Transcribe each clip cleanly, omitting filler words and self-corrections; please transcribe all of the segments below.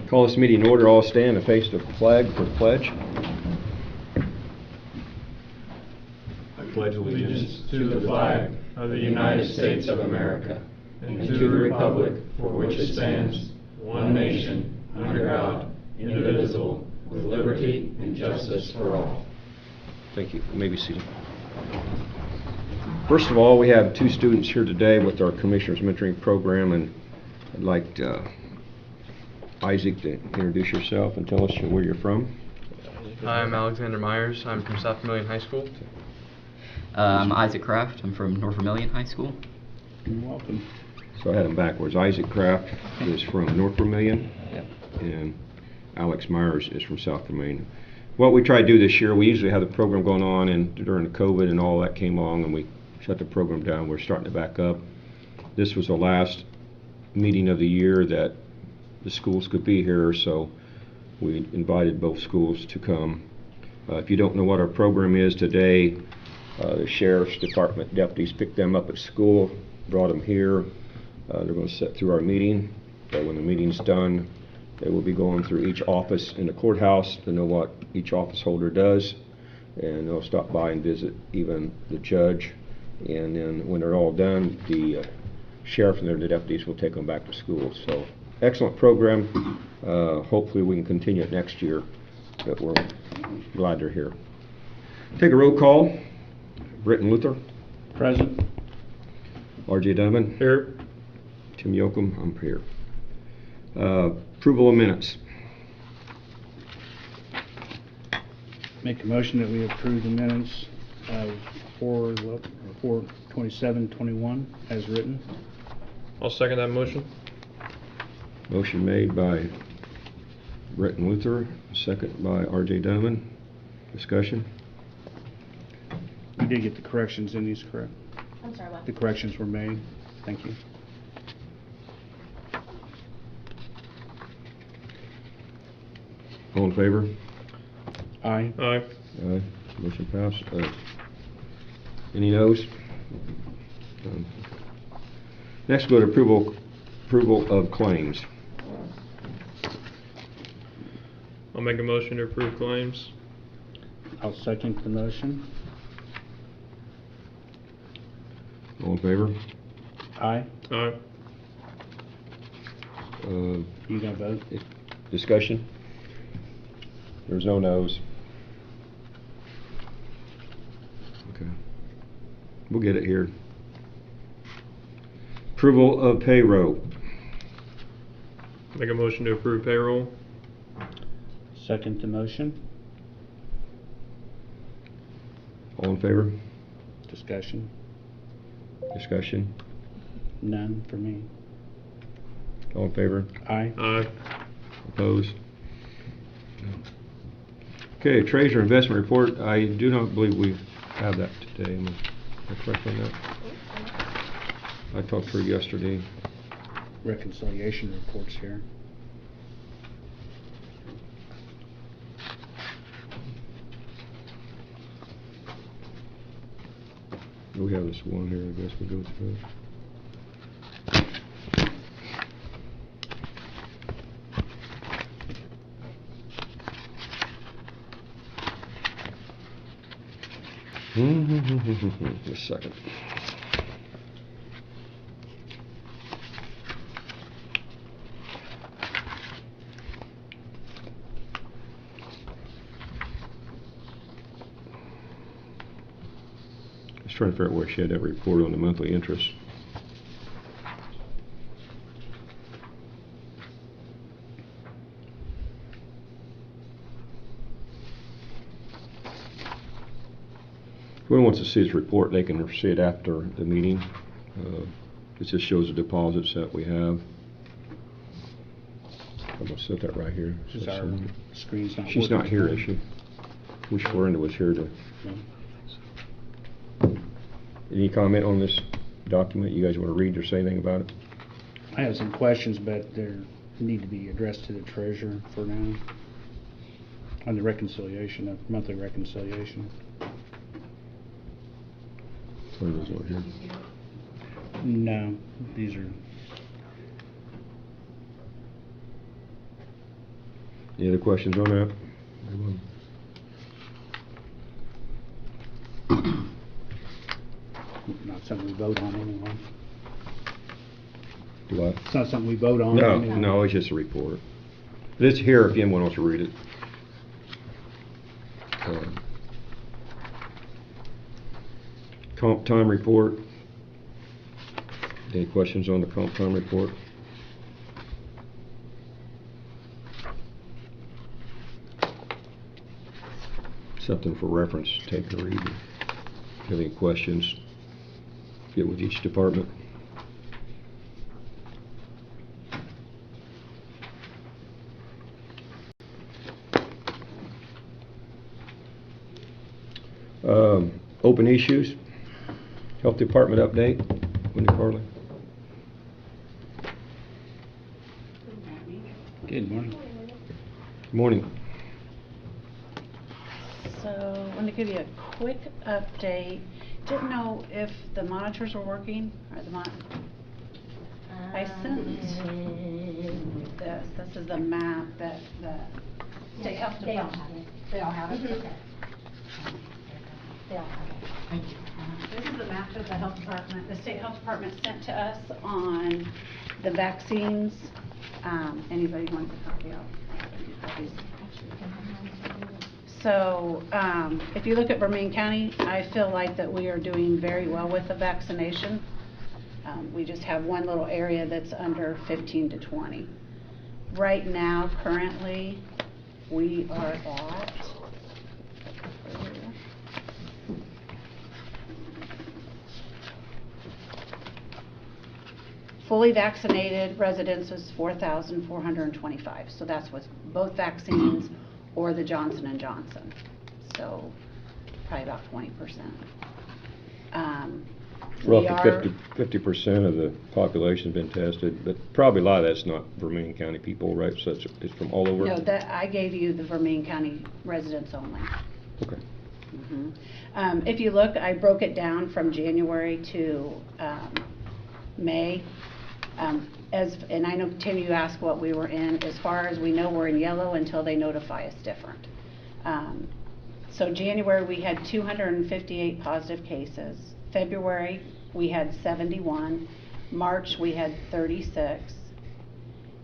Call this meeting in order. All stand and face the flag for the pledge. I pledge allegiance to the flag of the United States of America and to the republic for which it stands, one nation, under God, indivisible, with liberty and justice for all. Thank you. You may be seated. First of all, we have two students here today with our Commissioner's Mentoring Program, and I'd like Isaac to introduce yourself and tell us where you're from. Hi, I'm Alexander Myers. I'm from South Vermillion High School. I'm Isaac Kraft. I'm from North Vermillion High School. You're welcome. So I had them backwards. Isaac Kraft is from North Vermillion, Yep. and Alex Myers is from South Vermillion. What we try to do this year, we usually have the program going on, and during the COVID and all that came along, and we shut the program down. We're starting to back up. This was the last meeting of the year that the schools could be here, so we invited both schools to come. If you don't know what our program is today, the Sheriff's Department deputies picked them up at school, brought them here. They're going to sit through our meeting. When the meeting's done, they will be going through each office in the courthouse to know what each office holder does, and they'll stop by and visit even the judge. And then when they're all done, the sheriff and the deputies will take them back to school. So excellent program. Hopefully we can continue it next year, but we're glad they're here. Take a roll call. Britton Luther. Present. R.J. Dunman. Here. Tim Yoakum. I'm here. Approval of minutes. Make a motion that we approve the minutes of 4/27/21 as written. I'll second that motion. Motion made by Britton Luther, second by R.J. Dunman. Discussion. We did get the corrections in these, correct? I'm sorry, what? The corrections were made. Thank you. All in favor? Aye. Aye. Aye. Motion passed. Any noes? Next, go to approval of claims. I'll make a motion to approve claims. I'll second the motion. All in favor? Aye. Aye. You gonna vote? Discussion? There's no noes. Okay. We'll get it here. Approval of payroll. Make a motion to approve payroll. Second the motion. All in favor? Discussion? Discussion? None for me. All in favor? Aye. Aye. Opposed? Okay, Treasurer Investment Report. I do not believe we have that today. Am I correct on that? I talked to her yesterday. Reconciliation reports here. We have this one here, I guess we'll go through it. Just a second. I was trying to figure out where she had that report on the monthly interest. If anyone wants to see his report, they can see it after the meeting. It just shows the deposits that we have. I'm going to set that right here. Is our screen's not She's not working here, today? is she? Wish Florinda was here to. No. Any comment on this document? You guys want to read or say anything about it? I have some questions, but they need to be addressed to the treasurer for now. On the reconciliation, the monthly reconciliation. Florinda's not here. No, these are Any other questions on that? Not something we vote on anyway. Do I? It's not something we vote on. No, anyway. no, it's just a report. But it's here if anyone wants to read it. Comp time report. Any questions on the comp time report? Something for reference, take a read. If you have any questions, get with each department. Open issues, Health Department update, Wendy Farley. Good morning. Good morning. So, I want to give you a quick update. Didn't know if the monitors were working, or the I sent this. This is the map that the state health They all department. have it. They all have it? Mhm. Okay. They all have it. Thank you. This is the map that the health department, the state health department sent to us on the vaccines. Anybody wants a copy of? So, if you look at Vermillion County, I feel like that we are doing very well with the vaccination. We just have one little area that's under 15 to 20. Right now, currently, we are at, fully vaccinated residents is 4,425. So that's with both vaccines or the Johnson & Johnson. So probably about 20%. We are, Roughly 50% of the population's been tested, but probably a lot of that's not Vermillion County people, right? So it's from all over? no, that, I gave you the Vermillion County residents only. Okay. If you look, I broke it down from January to May. And I know, Tim, you asked what we were in. As far as we know, we're in yellow until they notify us different. So January, we had 258 positive cases. February, we had 71. March, we had 36.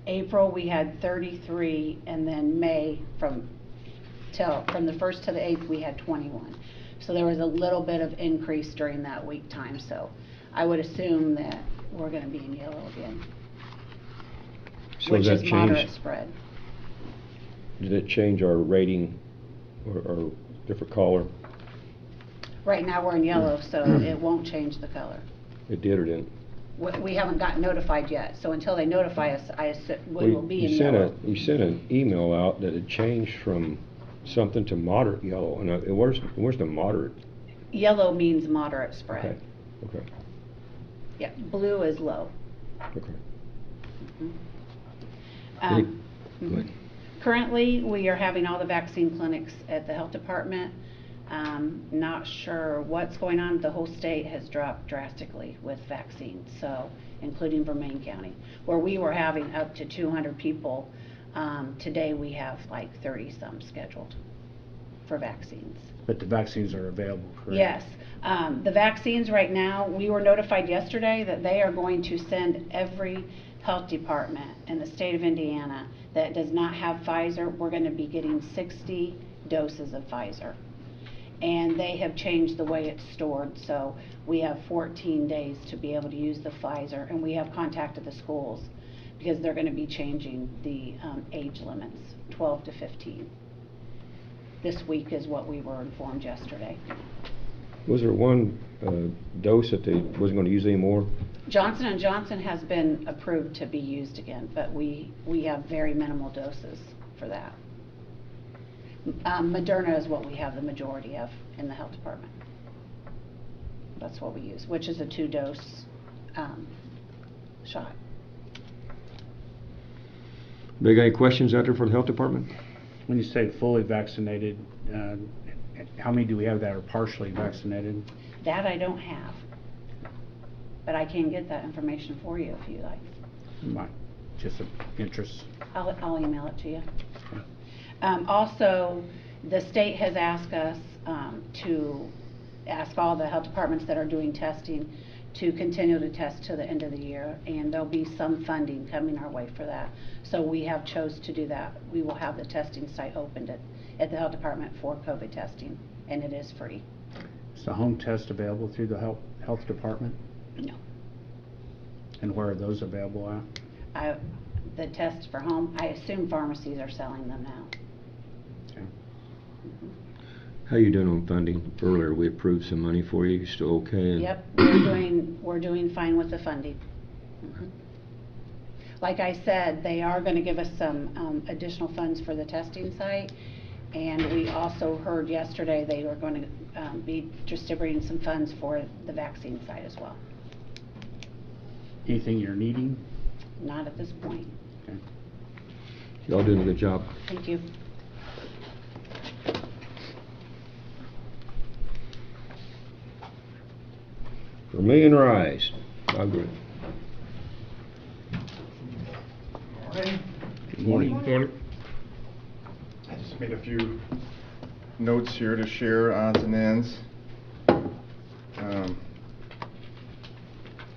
April, we had 33. And then May, from the 1st to the 8th, we had 21. So there was a little bit of increase during that week time. So I would assume that we're going to be in yellow again, So which does is that moderate change? spread. Did it change our rating or different color? Right now, we're in yellow, so it won't change the color. It did or didn't? We haven't gotten notified yet, so until they notify us, I assume we will be in yellow. You sent an email out that it changed from something to moderate yellow, and where's the moderate? Yellow means moderate spread. Okay, okay, Yeah, blue is low. okay. Um, Go ahead. Currently, we are having all the vaccine clinics at the health department. Not sure what's going on. The whole state has dropped drastically with vaccines, so including Vermillion County, where we were having up to 200 people. Today we have like 30-some scheduled for vaccines. But the vaccines are available, correct? Yes. The vaccines right now, we were notified yesterday that they are going to send every health department in the state of Indiana that does not have Pfizer. We're going to be getting 60 doses of Pfizer. And they have changed the way it's stored, so we have 14 days to be able to use the Pfizer, and we have contacted the schools because they're going to be changing the age limits, 12 to 15. This week is what we were informed yesterday. Was there one dose that they wasn't going to use anymore? Johnson & Johnson has been approved to be used again, but we have very minimal doses for that. Moderna is what we have the majority of in the health department. That's what we use, which is a 2-dose shot. They got any questions out there for the health department? When you say fully vaccinated, how many do we have that are partially vaccinated? That I don't have, but I can get that information for you if you like. Just of interest. I'll email it to you. Also, the state has asked us to ask all the health departments that are doing testing to continue to test to the end of the year, and there'll be some funding coming our way for that. So we have chose to do that. We will have the testing site opened at the health department for COVID testing, and it is free. Is the home test available through the health department? No. And where are those available at? The tests for home, I assume pharmacies are selling them now. Okay. How you doing on funding? Earlier we approved some money for you. You still okay? Yep, we're doing fine with the funding. Mhm. Like I said, they are going to give us some additional funds for the testing site, and we also heard yesterday they were going to be distributing some funds for the vaccine site as well. Anything you're needing? Not at this point. Okay. Y'all doing a good job. Thank you. Vermillion Rise. Bob Green. Good morning. Morning. I just made a few notes here to share, odds and ends.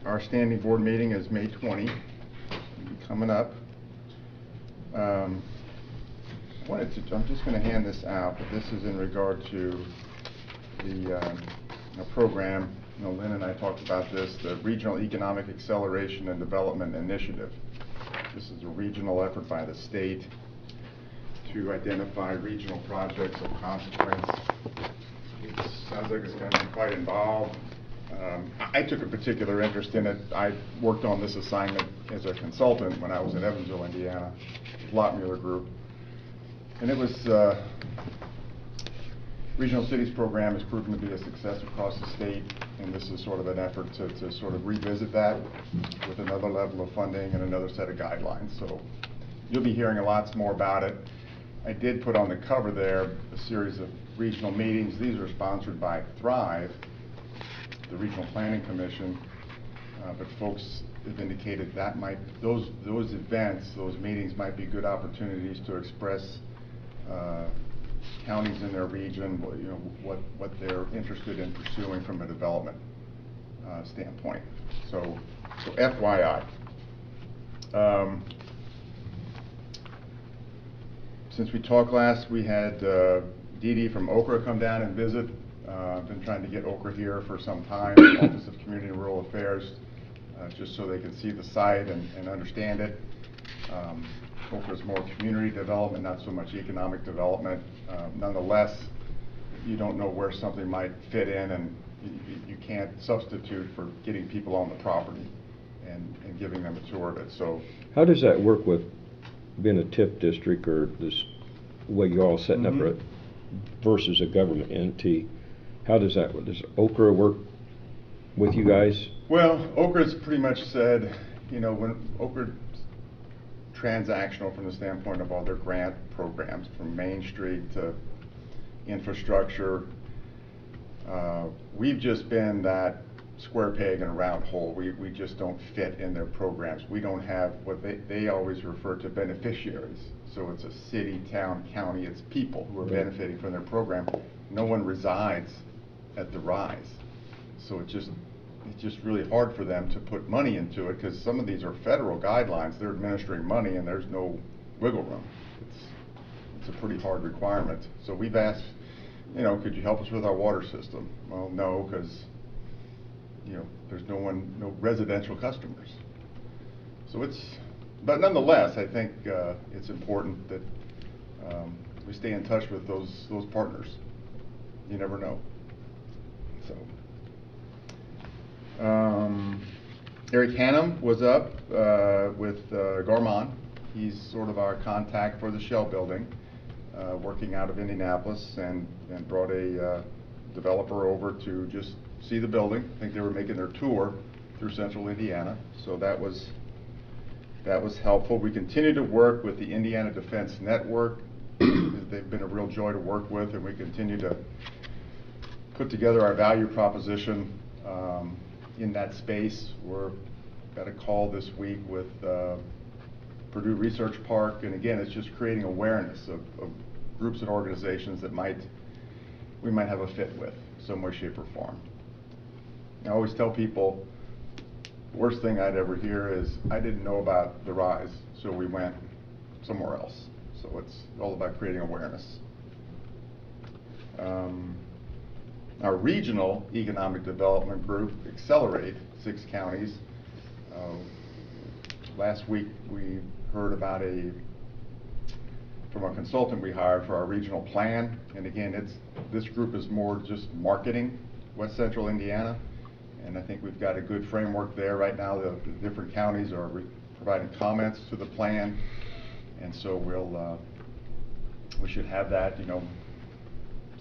Our standing board meeting is May 20, coming up. I'm just going to hand this out, but this is in regard to the program. Lynn and I talked about this, the Regional Economic Acceleration and Development Initiative. This is a regional effort by the state to identify regional projects of consequence. It sounds like it's going to be quite involved. I took a particular interest in it. I worked on this assignment as a consultant when I was in Evansville, Indiana, Lottmuller Group. And it was, Regional Cities program has proven to be a success across the state, and this is sort of an effort to sort of revisit that with another level of funding and another set of guidelines. So you'll be hearing a lot more about it. I did put on the cover there a series of regional meetings. These are sponsored by Thrive, the Regional Planning Commission, but folks have indicated that those events, those meetings might be good opportunities to express counties in their region, what they're interested in pursuing from a development standpoint. So FYI. Since we talked last, we had Dee Dee from Okra come down and visit. I've been trying to get Okra here for some time, Office of Community and Rural Affairs, just so they can see the site and understand it. Okra is more community development, not so much economic development. Nonetheless, you don't know where something might fit in, and you can't substitute for getting people on the property and giving them a tour of it. So, How does that work with being a TIF district, or this way you're all setting up it versus a government entity? How does that work? Does Okra work with you guys? well, Okra's pretty much said, when Okra transactional from the standpoint of all their grant programs, from Main Street to infrastructure. We've just been that square peg in a round hole. We just don't fit in their programs. We don't have what they always refer to beneficiaries. So it's a city, town, county, it's people who are benefiting from their program. No one resides at the Rise. So it's just really hard for them to put money into it, because some of these are federal guidelines. They're administering money and there's no wiggle room. It's a pretty hard requirement. So we've asked, could you help us with our water system? Well, no, because there's no residential customers. So but nonetheless, I think it's important that we stay in touch with those partners. You never know. So. Eric Hannum was up with Garmon. He's sort of our contact for the Shell building, working out of Indianapolis, and brought a developer over to just see the building. I think they were making their tour through central Indiana, so that was helpful. We continue to work with the Indiana Defense Network. They've been a real joy to work with, and we continue to put together our value proposition in that space. We're got a call this week with Purdue Research Park, and again, it's just creating awareness of groups and organizations that we might have a fit with, some way, shape, or form. I always tell people, the worst thing I'd ever hear is, I didn't know about the Rise, so we went somewhere else. So it's all about creating awareness. Our regional economic development group, Accelerate, 6 counties. Last week we heard about from a consultant we hired for our regional plan, and again, this group is more just marketing West Central Indiana, and I think we've got a good framework there. Right now the different counties are providing comments to the plan, and so we should have that,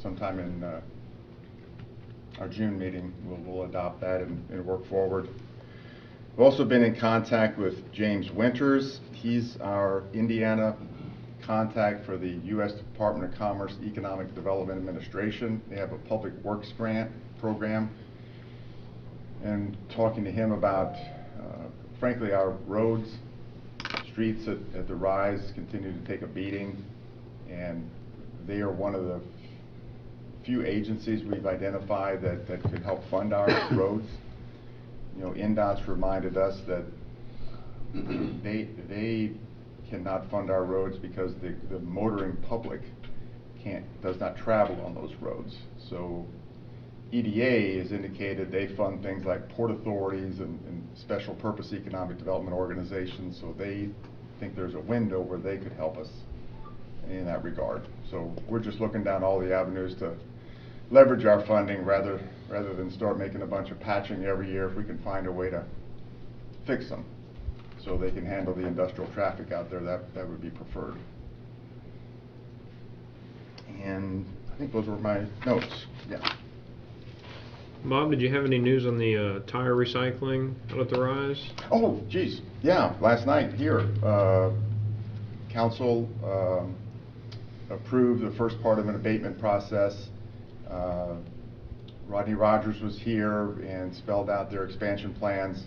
sometime in our June meeting. We'll adopt that and work forward. We've also been in contact with James Winters. He's our Indiana contact for the U.S. Department of Commerce Economic Development Administration. They have a public works grant program, and talking to him about, frankly, our roads, streets at the Rise continue to take a beating, and they are one of the few agencies we've identified that could help fund our roads. NDOT's reminded us that they cannot fund our roads because the motoring public does not travel on those roads. So EDA has indicated they fund things like port authorities and special purpose economic development organizations, so they think there's a window where they could help us in that regard. So we're just looking down all the avenues to leverage our funding rather than start making a bunch of patching every year. If we can find a way to fix them so they can handle the industrial traffic out there, that would be preferred. And I think those were my notes. Yeah. Bob, did you have any news on the tire recycling out at the Rise? Oh, geez. Yeah, last night here, council approved the first part of an abatement process. Rodney Rogers was here and spelled out their expansion plans,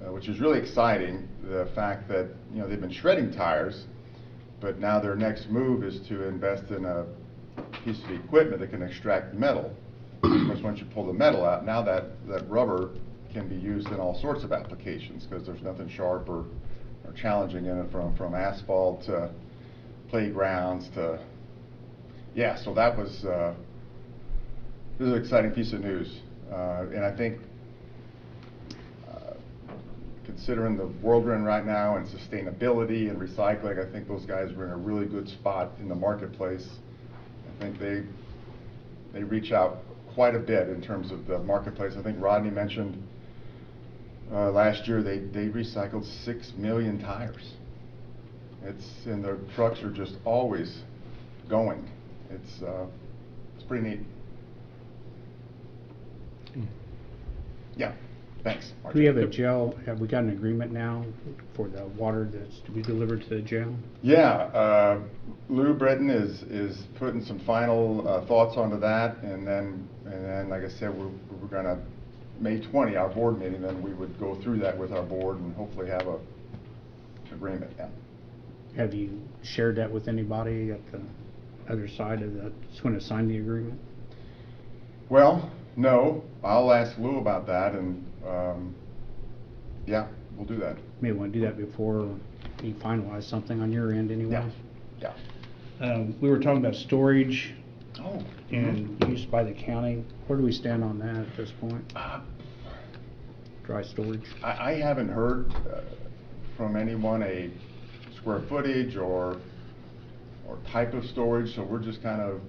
which is really exciting. The fact that they've been shredding tires, but now their next move is to invest in a piece of equipment that can extract metal. Of course, once you pull the metal out, now that rubber can be used in all sorts of applications because there's nothing sharp or challenging in it, from asphalt to playgrounds to, yeah. So that was this is an exciting piece of news, and I think considering the world we're in right now and sustainability and recycling, I think those guys are in a really good spot in the marketplace. I think they reach out quite a bit in terms of the marketplace. I think Rodney mentioned last year they recycled 6 million tires. And their trucks are just always going. It's pretty neat. Yeah, thanks. Do we have a jail? Have we got an agreement now for the water that's to be delivered to the jail? Yeah, Lou Britton is putting some final thoughts onto that, and then like I said, we're gonna May 20, our board meeting, then we would go through that with our board and hopefully have a agreement. Yeah. Have you shared that with anybody at the other side of that's going to sign the agreement? Well, no. I'll ask Lou about that, and yeah, we'll do that. May want to do that before you finalize something on your end anyway. Yeah. We were talking about storage Oh. and use by the county. Where do we stand on that at this point? Dry storage? I haven't heard from anyone a square footage or type of storage, so we're just kind of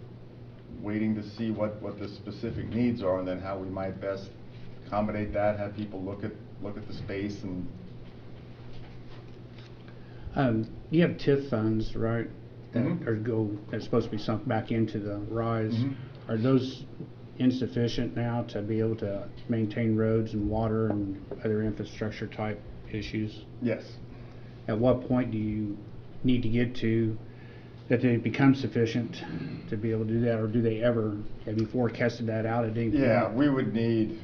waiting to see what the specific needs are, and then how we might best accommodate that, have people look at the space. And you have TIF funds, right, that Mhm. that's supposed to be sunk back into the Rise. Mhm. Are those insufficient now to be able to maintain roads and water and other infrastructure type issues? yes. At what point do you need to get to that they become sufficient to be able to do that, or do they ever? Have you forecasted that out at any point? Yeah, we would need,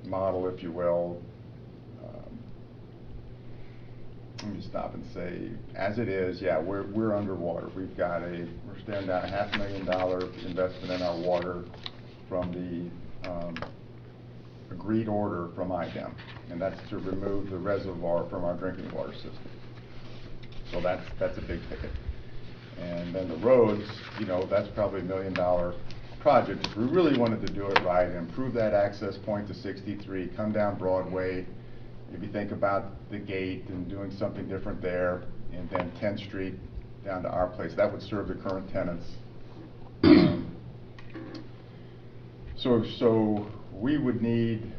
model, if you will. Let me stop and say, as it is, yeah, we're underwater. We're staring down a $500,000 investment in our water from the agreed order from IDEM, and that's to remove the reservoir from our drinking water system. So that's a big ticket. And then the roads, you know, that's probably $1 million project. If we really wanted to do it right, improve that access point to 63, come down Broadway, maybe think about the gate and doing something different there, and then 10th Street down to our place. That would serve the current tenants. So we would need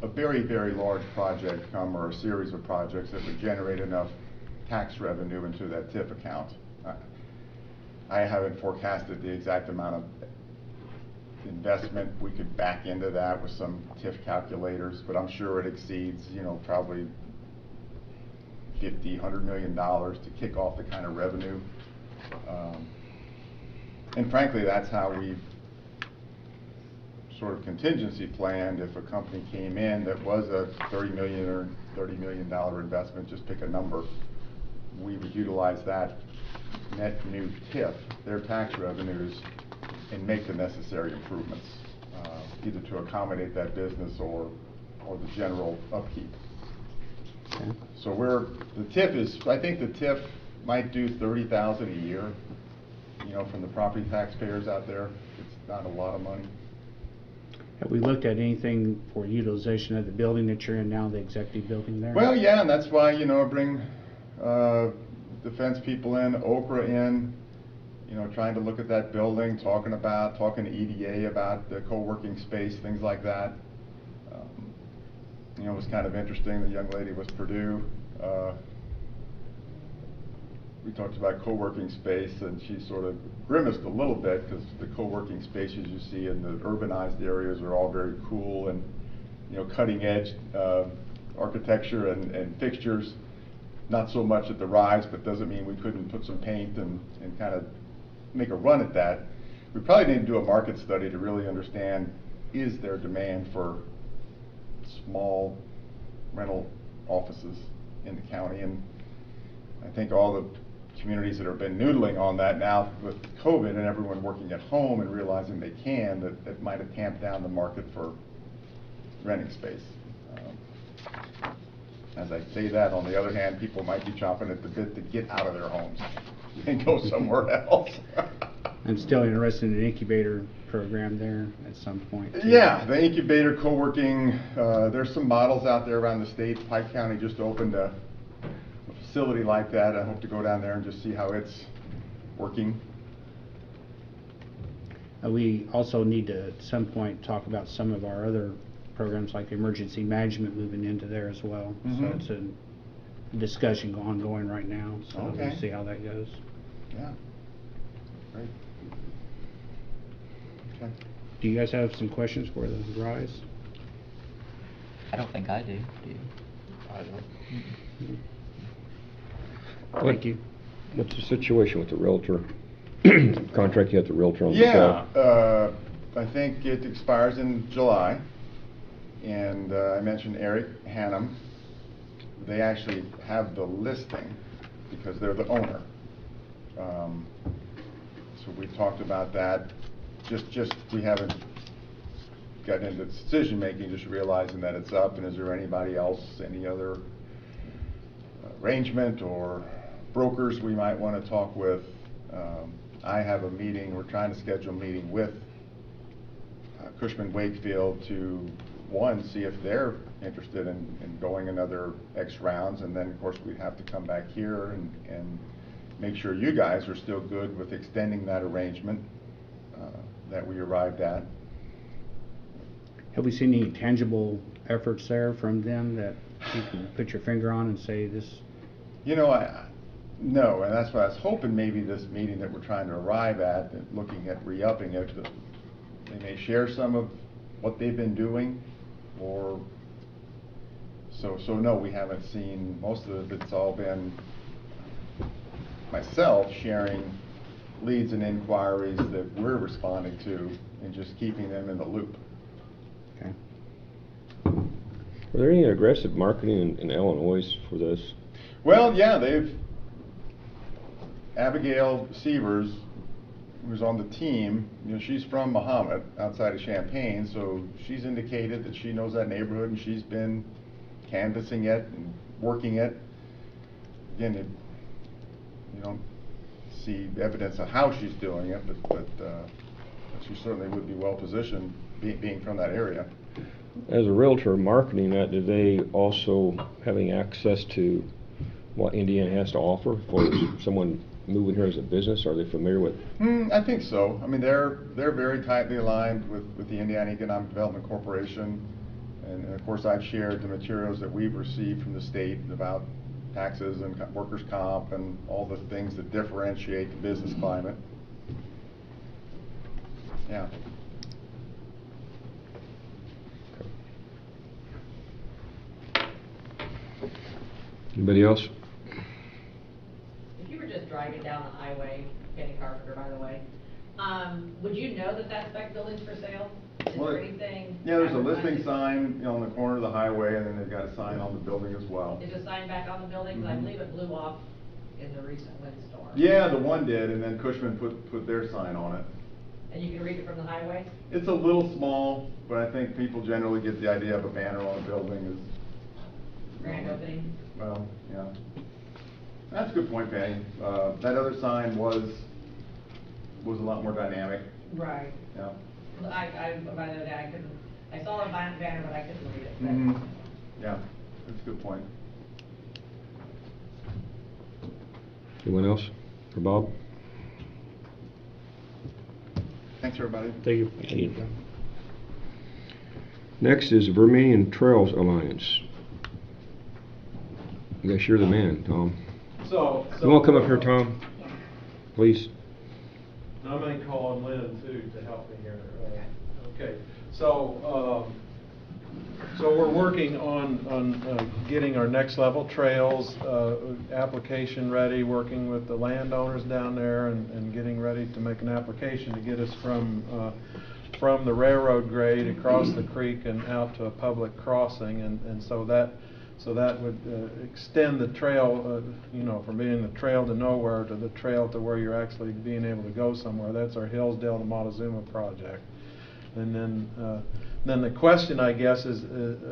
a very, very large project or a series of projects that would generate enough tax revenue into that TIF account. I haven't forecasted the exact amount of investment. We could back into that with some TIF calculators, but I'm sure it exceeds, you know, probably $50, $100 million to kick off the kind of revenue. And frankly, that's how we've sort of contingency planned. If a company came in that was a $30 million or $30 million investment, just pick a number, we would utilize that net new TIF, their tax revenues, and make the necessary improvements, either to accommodate that business or the general upkeep. Okay. So the TIF is, I think the TIF might do $30,000 a year, you know, from the property taxpayers out there. It's not a lot of money. Have we looked at anything for utilization of the building that you're in now, the executive building there? Well, yeah, and that's why, you know, bring defense people in, Okra in, you know, trying to look at that building, talking to EDA about the co-working space, things like that. You know, it was kind of interesting. The young lady was Purdue. We talked about co-working space, and she sort of grimaced a little bit because the co-working spaces you see in the urbanized areas are all very cool and, you know, cutting edge architecture and fixtures. Not so much at the rise, but doesn't mean we couldn't put some paint and kind of make a run at that. We probably need to do a market study to really understand, is there demand for small rental offices in the county? And I think all the communities that have been noodling on that now with COVID and everyone working at home and realizing they can, that might have tamped down the market for renting space. As I say that, on the other hand, people might be chomping at the bit to get out of their homes and go somewhere else. I'm still interested in an incubator program there at some point, too. Yeah, the incubator co-working, there's some models out there around the state. Pike County just opened a facility like that. I hope to go down there and just see how it's working. We also need to, at some point, talk about some of our other programs like emergency management moving into there as well. So it's a discussion ongoing right now, so we'll see how that goes. Yeah, great. Okay. Do you guys have some questions for the Rise? I don't think I do. Do you? I don't. Thank you. What's the situation with the Realtor? Contract you have the Realtor on the Yeah, side? I think it expires in July. And I mentioned Eric Hannum. They actually have the listing because they're the owner. So we talked about that. Just we haven't gotten into decision making, just realizing that it's up, and is there anybody else, any other arrangement or brokers we might want to talk with. I have a meeting, we're trying to schedule a meeting with Cushman Wakefield to, one, see if they're interested in going another X rounds, and then of course we'd have to come back here and make sure you guys are still good with extending that arrangement that we arrived at. Have we seen any tangible efforts there from them that you can put your finger on and say this? You know, no, and that's why I was hoping maybe this meeting that we're trying to arrive at, and looking at re-upping it, that they may share some of what they've been doing, or so no, we haven't seen. Most of it's all been myself sharing leads and inquiries that we're responding to and just keeping them in the loop. Okay. Are there any aggressive marketing in Illinois for this? Well, yeah, Abigail Severs, who's on the team, you know, she's from Mahomet, outside of Champaign, so she's indicated that she knows that neighborhood and she's been canvassing it and working it. Again, you don't see evidence of how she's doing it, but she certainly would be well positioned, being from that area. As a realtor marketing that, do they also having access to what Indiana has to offer for someone moving here as a business? Are they familiar with? I think so. I mean, they're very tightly aligned with the Indiana Economic Development Corporation, and of course I've shared the materials that we've received from the state about taxes and workers' comp and all the things that differentiate the business climate. Yeah. Anybody else? If you were just driving down the highway, Kenny Carpenter, by the way, would you know that that spec building's for sale? Is Well, there anything? Yeah, there's a listing advertising? sign, you know, on the corner of the highway, and then they've got a sign on the building as well. Is a sign back on the building? 'Cause I Mhm. believe it blew off in the recent windstorm. Yeah, the one did, and then Cushman put their sign on it. And you can read it from the highway? It's a little small, but I think people generally get the idea of a banner on a building is, Grand opening? well, yeah. That's a good point, Penny. That other sign was a lot more dynamic, Right. yeah. By the other day, I saw a banner, but I couldn't read it. Mm-hmm. Yeah, that's a good point. Anyone else for Bob? Thanks, everybody. Thank you. Thank you. Next is the Vermillion Trails Alliance. I guess you're the man, Tom. So. You want to come up here, Tom? Please. I may call on Lynn too to help me here. Okay, so we're working on getting our next level trails application ready, working with the landowners down there and getting ready to make an application to get us from the railroad grade across the creek and out to a public crossing, and so that would extend the trail, you know, from being the trail to nowhere to the trail to where you're actually being able to go somewhere. That's our Hillsdale to Montezuma project. And then the question, I guess, is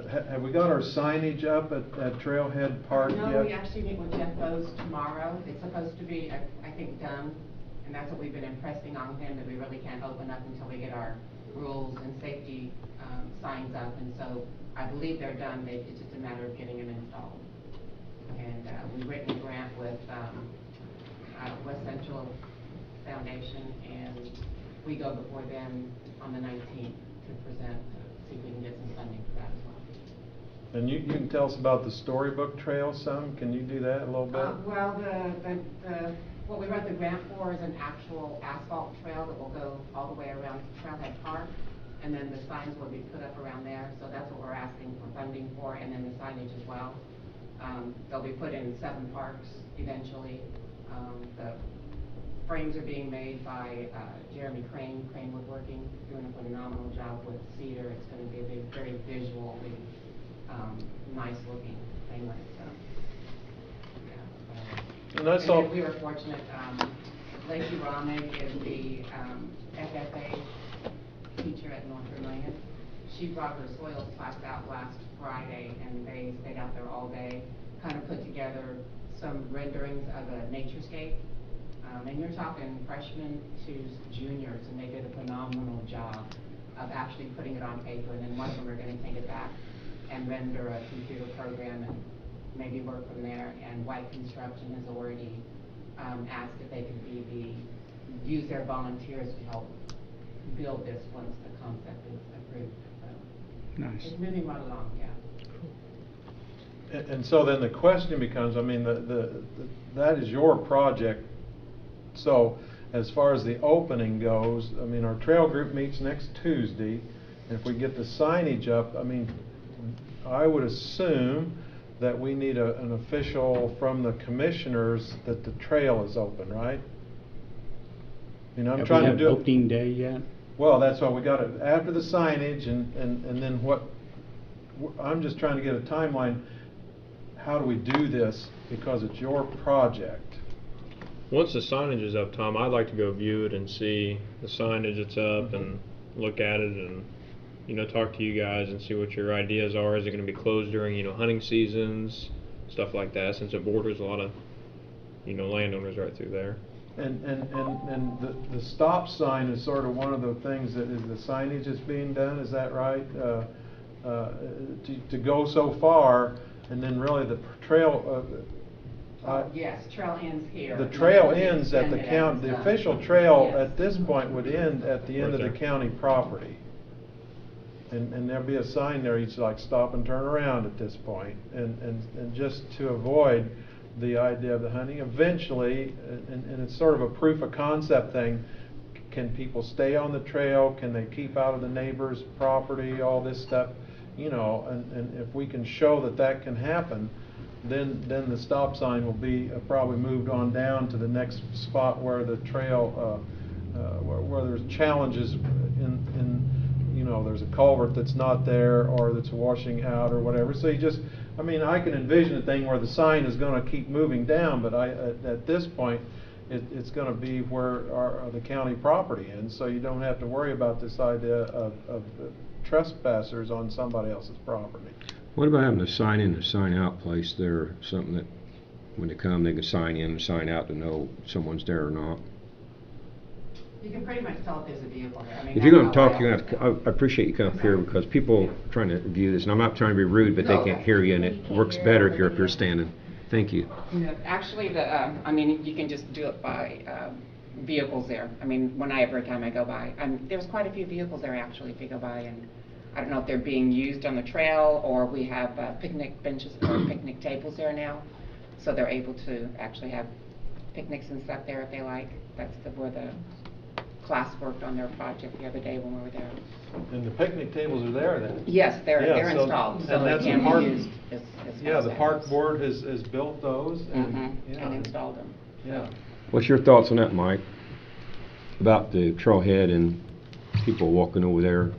have we got our signage up at Trailhead Park yet? No, we actually meet with Jeff Bose tomorrow. It's supposed to be, I think, done, and that's what we've been impressing on him, that we really can't open up until we get our rules and safety signs up, and so I believe they're done. It's just a matter of getting them installed. And we've written a grant with West Central Foundation, and we go before them on the 19th to present, to see if we can get some funding for that as well. And you can tell us about the Storybook Trail some? Can you do that a little bit? Well, what we wrote the grant for is an actual asphalt trail that will go all the way around Trailhead Park, and then the signs will be put up around there. So that's what we're asking for funding for, and then the signage as well. They'll be put in 7 parks eventually. The frames are being made by Jeremy Crane Woodworking, doing a phenomenal job with cedar. It's going to be a big, very visually nice looking thing when it's done. And that's and all. We were fortunate. Lacey Romig is the FFA teacher at North Vermillion. She brought her soils class out last Friday, and they stayed out there all day, kind of put together some renderings of a naturescape. And you're talking freshmen to juniors, and they did a phenomenal job of actually putting it on paper, and then one of them are going to take it back and render a computer program and maybe work from there. And White Construction has already asked if they could use their volunteers to help build this once the concept is approved. So Nice. it's moving right along, yeah. And so then the question becomes, I mean, that is your project. So as far as the opening goes, I mean, our trail group meets next Tuesday. If we get the signage up, I mean, I would assume that we need an official from the commissioners that the trail is open, right? You know, I'm trying to do opening day yet? Well, that's why we got it after the signage, and then I'm just trying to get a timeline. How do we do this? Because it's your project. Once the signage is up, Tom, I'd like to go view it and see the signage that's up and look at it and, you know, talk to you guys and see what your ideas are. Is it going to be closed during, you know, hunting seasons, stuff like that, since it borders a lot of, you know, landowners right through there. And the stop sign is sort of one of the things that is the signage that's being done, is that right? To go so far, and then really the trail, Yes, trail ends here. the trail And then ends at the extend it county, as the it's official done. trail Yes. at this point would end at the end Right of the there. county property. And there'll be a sign there, you'd like stop and turn around at this point. And just to avoid the idea of the hunting, eventually, and it's sort of a proof of concept thing, can people stay on the trail? Can they keep out of the neighbor's property, all this stuff? You know, and if we can show that that can happen, then the stop sign will be probably moved on down to the next spot where the trail, where there's challenges in, you know, there's a culvert that's not there or that's washing out or whatever. So you just, I mean, I can envision a thing where the sign is going to keep moving down, but at this point, it's going to be where the county property ends, so you don't have to worry about this idea of trespassers on somebody else's property. What about having a sign in and sign out place there, something that when they come, they can sign in and sign out to know someone's there or not? You can pretty much tell if there's a vehicle there. I mean, If you're going that's to how talk, you're going to have to, I appreciate you coming up here because people are trying to view this, and I'm not trying to be rude, but they No, can't hear you, and it works better if you're up here standing. Thank you. No, actually, I mean, you can just do it by vehicles there. I mean, every time I go by, there's quite a few vehicles there actually if you go by, and I don't know if they're being used on the trail or we have picnic benches or picnic tables there now, so they're able to actually have picnics and stuff there if they like. That's where the class worked on their project the other day when we were there. And the picnic tables are there then? Yes, they're Yeah, installed, so and they that's can the park- be used as Yeah, far the as park that goes. board has built those and, yeah. And installed them. Yeah. What's your thoughts on that, Mike? About the trailhead and people walking over there,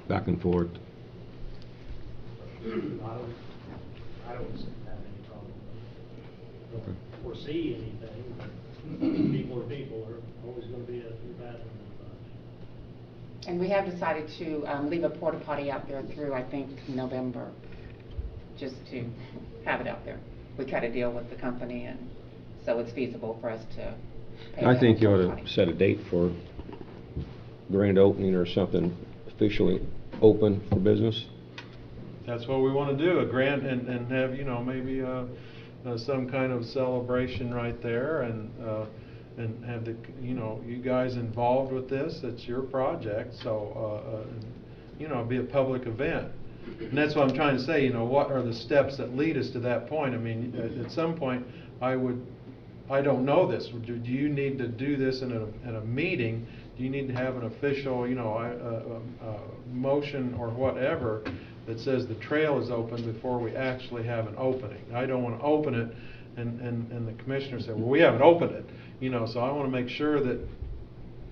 back and forth? I don't have any problem. Don't foresee anything. People are people. Are always going to be a bad one. And we have decided to leave a porta potty out there through, I think, November, just to have it out there. We cut a deal with the company, and so it's feasible for us to pay. I for think that you ought porta to potty. set a date for grand opening or something officially open for business. That's what we want to do, a grand, and have, you know, maybe some kind of celebration right there, and have the, you know, you guys involved with this. It's your project, so you know, it'd be a public event. And that's what I'm trying to say, you know, what are the steps that lead us to that point? I mean, at some point, I don't know this. Do you need to do this in a meeting? Do you need to have an official, you know, motion or whatever that says the trail is open before we actually have an opening? I don't want to open it and the commissioner said, well, we haven't opened it, you know, so I want to make sure that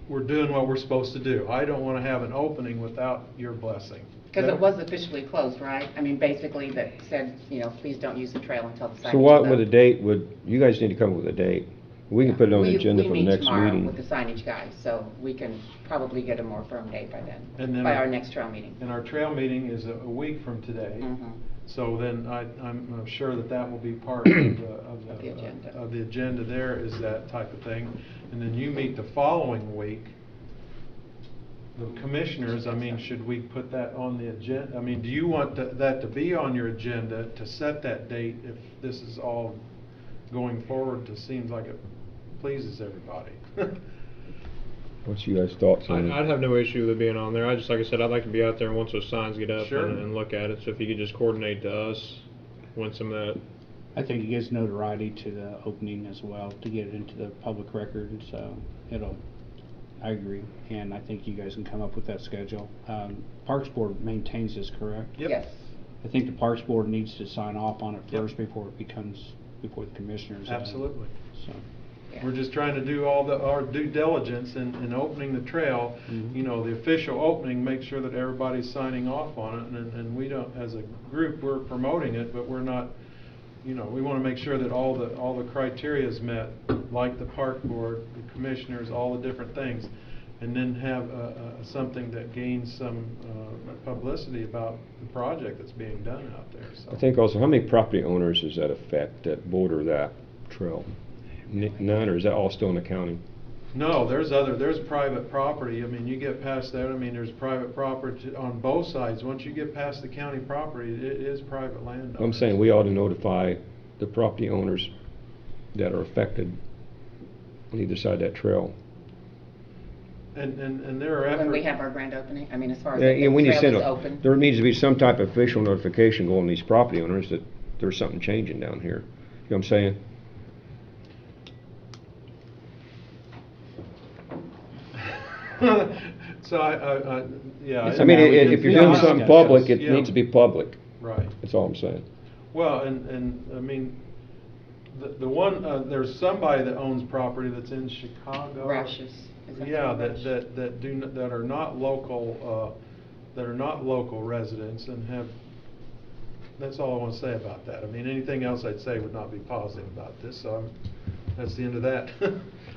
we're doing what we're supposed to do. I don't want to have an opening without your blessing. Because it was officially closed, right? I mean, basically that said, you know, please don't use the trail until the signage So what is would a up. date you guys need to come up with a date. We can put it on the agenda for the next We meet tomorrow meeting. with the signage guys, so we can probably get a more firm date by And then, then by our next trail meeting. And our trail meeting is a week from today. Mhm. So then I'm sure that will be part of Of the agenda. of the agenda there, is that type of thing. And then you meet the following week. The commissioners, I mean, should we put that on the agenda? I mean, do you want that to be on your agenda to set that date if this is all going forward? It seems like it pleases everybody. What's you guys' thoughts on it? I'd have no issue with it being on there. Like I said, I'd like to be out there once those signs get up Sure. and look at it. So if you could just coordinate to us when some of that. I think it gives notoriety to the opening as well, to get it into the public record, so I agree, and I think you guys can come up with that schedule. Parks Board maintains this, correct? Yep. Yes. I think the Parks Board needs to sign off on it Yep. first before it becomes before the commissioners. Absolutely. So, Yeah. We're just trying to do our due diligence in opening the trail. You know, the official opening, make sure that everybody's signing off on it, and we don't, as a group, we're promoting it, but we're not, you know, we want to make sure that all the criteria is met, like the park board, the commissioners, all the different things, and then have something that gains some publicity about the project that's being done out there. So. I think also, how many property owners does that affect that border that trail? None, or is that all still in the county? No, there's private property. I mean, you get past that, I mean, there's private property on both sides. Once you get past the county property, it is private land. I'm saying we ought to notify the property owners that are affected on either side of that trail. And there are efforts. When we have our grand opening, I mean, as far as Yeah, the we need to trail send is open. there needs to be some type of official notification going to these property owners that there's something changing down here. You know what I'm saying? So yeah. It's I mean, Yeah, we if can- you're yeah, doing yeah. something Yeah. public, it Yeah. needs to be public. Right. That's all I'm saying. Well, and I mean, the one, there's somebody that owns property that's in Chicago. Rushes. Is that Yeah, the Rush? that are not local, residents and have, that's all I want to say about that. I mean, anything else I'd say would not be positive about this, so that's the end of that.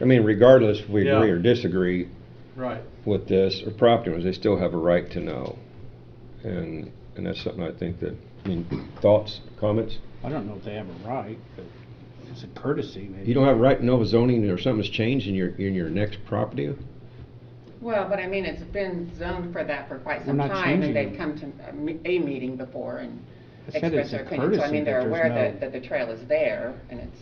I mean, regardless if we Yeah. agree or disagree Right. with this, or property owners, they still have a right to know. And that's something I think that, I mean, thoughts, comments? I don't know if they have a right, but it's a courtesy maybe. You don't have a right to know if zoning or something's changed in your next property? Well, but I mean, it's been zoned for that for quite We're some not time, and changing they've it. come to a meeting before and I said expressed it's their a opinion. So I courtesy mean, they're that aware there's that the trail is there, and it's,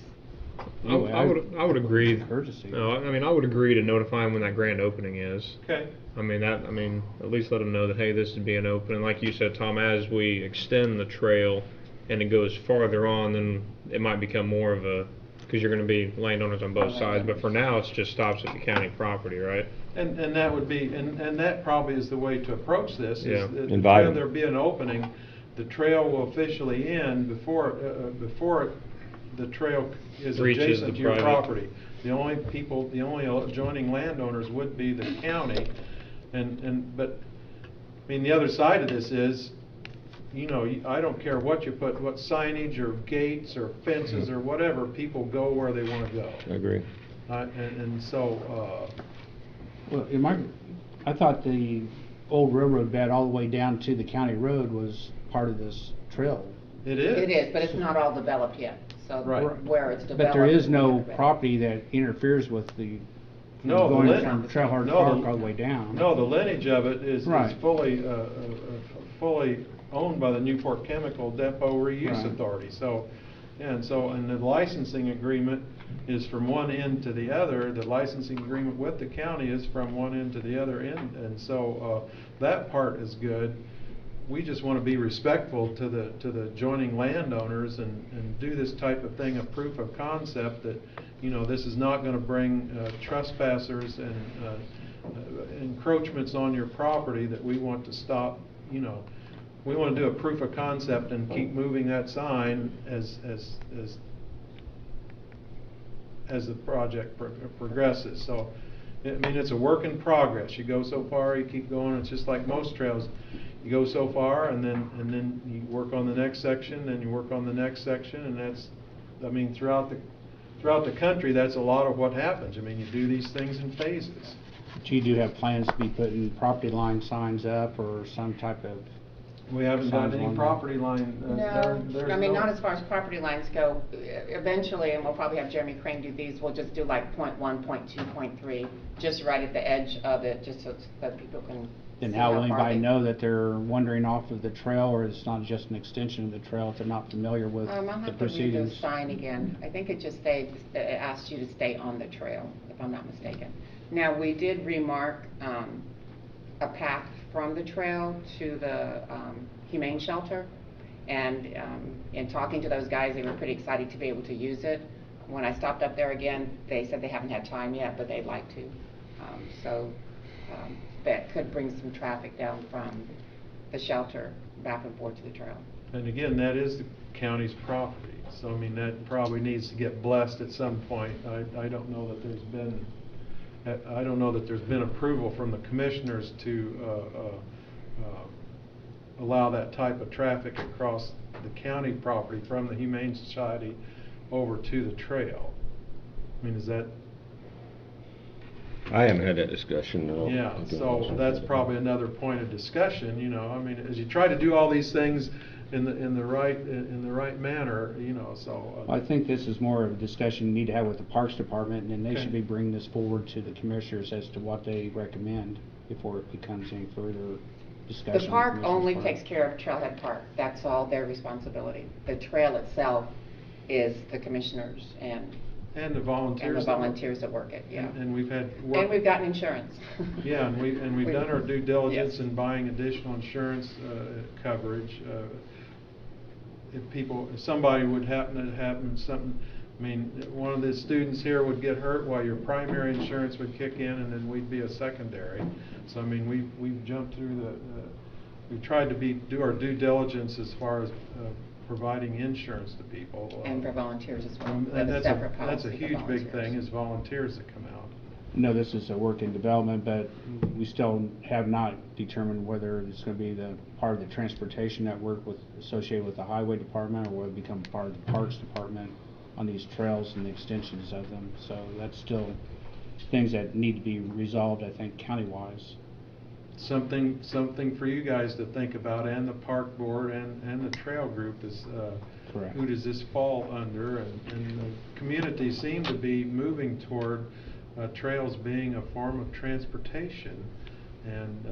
I would agree. Courtesy. No, I mean, I would agree to notify them when that grand opening is. Okay. I mean, at least let them know that, hey, this is being open. And like you said, Tom, as we extend the trail and it goes farther on, then it might become more of a, because you're going to be landowners on both sides. But for now, it just stops at the county property, right? And that would be, and that probably is the way to approach this. Is Yeah. that Invite 'em. There be an opening, the trail will officially end before the trail is Reaches adjacent the to your private. property. The only adjoining landowners would be the county, but, I mean, the other side of this is, you know, I don't care what you put, what signage or gates or fences or whatever, people go where they want to go. I agree. And so, Well, I thought the old railroad bed all the way down to the county road was part of this trail. it is. it is, but it's not all developed yet. So Right. where it's developed. But there is no we're gonna- property that interferes with the, No, the going lit- from Trailhard no, Park the- all the way down. No, the lineage of it is Right. fully owned by the Newport Chemical Depot Reuse Right. Authority. So, and the licensing agreement is from one end to the other. The licensing agreement with the county is from one end to the other end, and so that part is good. We just want to be respectful to the adjoining landowners and do this type of thing, a proof of concept that, you know, this is not going to bring trespassers and encroachments on your property that we want to stop. You know, we want to do a proof of concept and keep moving that sign as the project progresses. So, I mean, it's a work in progress. You go so far, you keep going. It's just like most trails. You go so far, and then you work on the next section, and you work on the next section, and that's, I mean, throughout the country, that's a lot of what happens. I mean, you do these things in phases. But you do have plans to be putting property line signs up or some type of. We haven't done Signs any along property line. No, I mean, not as far as property lines go. Eventually, and we'll probably have Jeremy Crane do these, we'll just do like .1, .2, .3, just right at the edge of it, just so that people can Then see how will far anybody they- know that they're wandering off of the trail, or it's not just an extension of the trail if they're not familiar with I'll the have to read the proceedings? sign again. I think it just it asked you to stay on the trail, if I'm not mistaken. Now, we did remark a path from the trail to the humane shelter, and in talking to those guys, they were pretty excited to be able to use it. When I stopped up there again, they said they haven't had time yet, but they'd like to. That could bring some traffic down from the shelter back and forth to the trail. And again, that is the county's property. So, I mean, that probably needs to get blessed at some point. I don't know that there's been approval from the commissioners to allow that type of traffic across the county property from the Humane Society over to the trail. I mean, is that? I haven't had that discussion at all. Yeah, so that's probably another point of discussion, you know. I mean, as you try to do all these things in the right manner, you know, so. I think this is more of a discussion you need to have with the Parks Department, and then they Okay. should be bringing this forward to the commissioners as to what they recommend before it becomes any further discussion. The on park commissioners' only part. takes care of Trailhead Park. That's all their responsibility. The trail itself is the commissioners and And the volunteers. that work it, yeah. And we've had work. And we've gotten insurance. Yeah, and we've done our due diligence Yes. in buying additional insurance coverage. If somebody would happen something, I mean, one of the students here would get hurt while your primary insurance would kick in, and then we'd be a secondary. So, I mean, we've jumped through we've tried to do our due diligence as far as providing insurance to people. And for volunteers as well. And We have a that's separate that's a policy for huge big volunteers. thing, is volunteers that come out. No, this is a work in development, but we still have not determined whether it's going to be the part of the transportation network associated with the highway department, or will it become part of the parks department on these trails and the extensions of them. So that's still things that need to be resolved, I think, county-wise. Something for you guys to think about, and the park board and the trail group is, Correct. who does this fall under? And the community seem to be moving toward trails being a form of transportation, and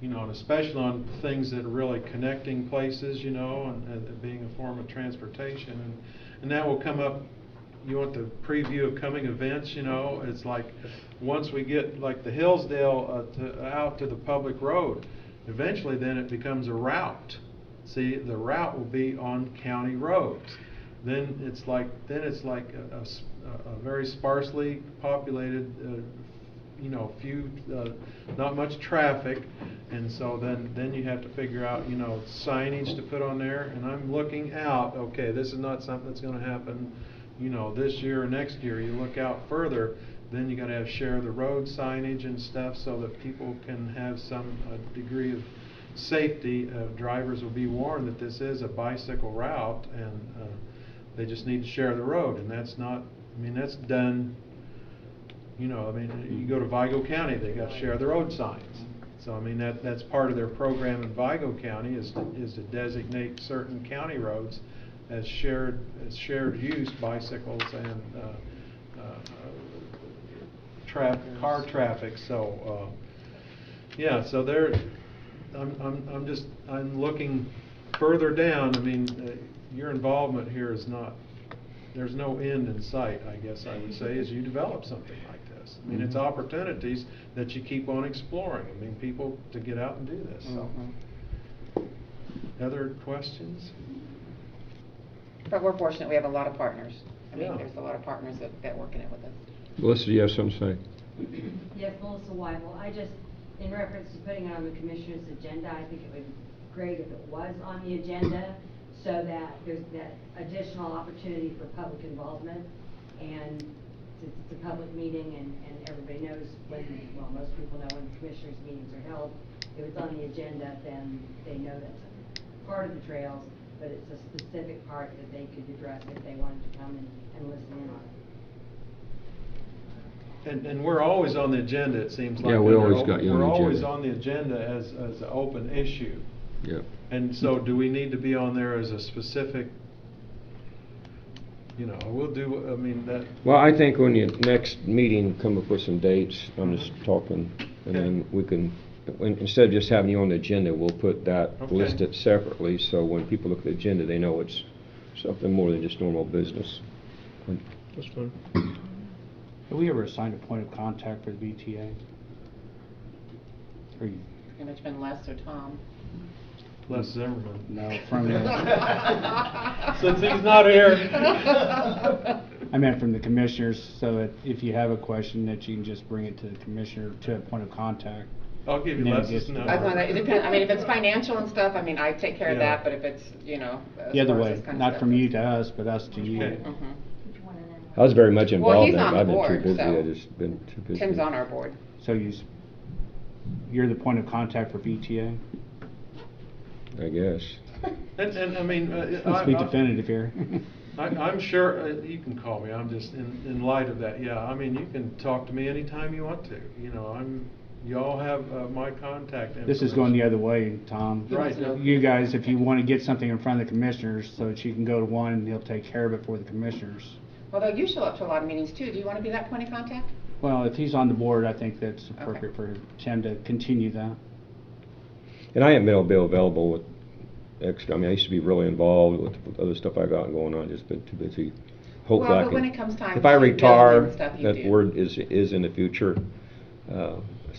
you know, and especially on things that are really connecting places, you know, and being a form of transportation, and that will come up. You want the preview of coming events, you know, it's like once we get like the Hillsdale out to the public road, eventually then it becomes a route. See, the route will be on county roads. Then it's like a very sparsely populated, you know, few, not much traffic, and so then you have to figure out, you know, signage to put on there. And I'm looking out. Okay, this is not something that's going to happen, you know, this year or next year. You look out further, then you got to have share the road signage and stuff so that people can have some degree of safety. Drivers will be warned that this is a bicycle route, and they just need to share the road. And that's not, I mean, that's done, you know, I mean, you go to Vigo County, they got share the road signs. So I mean, that's part of their program in Vigo County is to designate certain county roads as shared use bicycles and car traffic. So yeah, so I'm looking further down. I mean, your involvement here is not, there's no end in sight, I guess I would say, as you develop something like this. I mean, it's opportunities that you keep on exploring. I mean, people to get out and do this. So, other questions? But we're fortunate, we have a lot of partners. I mean, Yeah. there's a lot of partners that work in it with us. Melissa, do you have something to say? Yes, Melissa Weibel. I just, in reference to putting it on the commissioner's agenda, I think it would be great if it was on the agenda so that there's that additional opportunity for public involvement. And since it's a public meeting and everybody knows when, well, most people know when the commissioners' meetings are held, if it's on the agenda, then they know that's a part of the trails, but it's a specific part that they could address if they wanted to come and listen in on it. And we're always on the agenda, it seems like. Yeah, we always got you on the We're always agenda. on the agenda as an open issue. Yeah. And so do we need to be on there as a specific, you know, we'll do, I mean, that. Well, I think when you next meeting, come up with some dates, I'm just talking, and then we can, instead of just having you on the agenda, we'll put that Okay. listed separately, so when people look at the agenda, they know it's something more than just normal business. That's fine. Have we ever assigned a point of contact for the BTA? Or you, Pretty much been Les or Tom. Les Zimmerman. no, from the, Since he's not here. I meant from the commissioners, so that if you have a question, that you can just bring it to the commissioner to a point of contact. I'll give you And then it Les's gets- number. That's why, it depends, I mean, if it's financial and stuff, I mean, I take care of Yeah. that, but if it's, you know. as The other far as way, this kind of not stuff, from you it's- to us, but us to you. Okay. Mhm. I was very much involved he's in it. on the I've been too board, busy. so- I've just been too busy. Tim's on our board. So you're the point of contact for VTA? I guess. And I mean, Let's be definitive here. I'm sure, you can call me, I'm just, in light of that, yeah, I mean, you can talk to me anytime you want to, you know, y'all have my contact information. This is going the other way, Tom. Right. You guys, if you want to get something in front of the commissioners so that you can go to one and he'll take care of it for the commissioners. Although you show up to a lot of meetings too, do you want to be that point of contact? Well, if he's on the board, I think that's appropriate for Tim to continue that. And I haven't been able to be available with extra. I mean, I used to be really involved with other stuff I got going on. Just been too busy. Hopefully, Well, I but can. when it comes time if I to retire, building and stuff, you that do. word is in the future.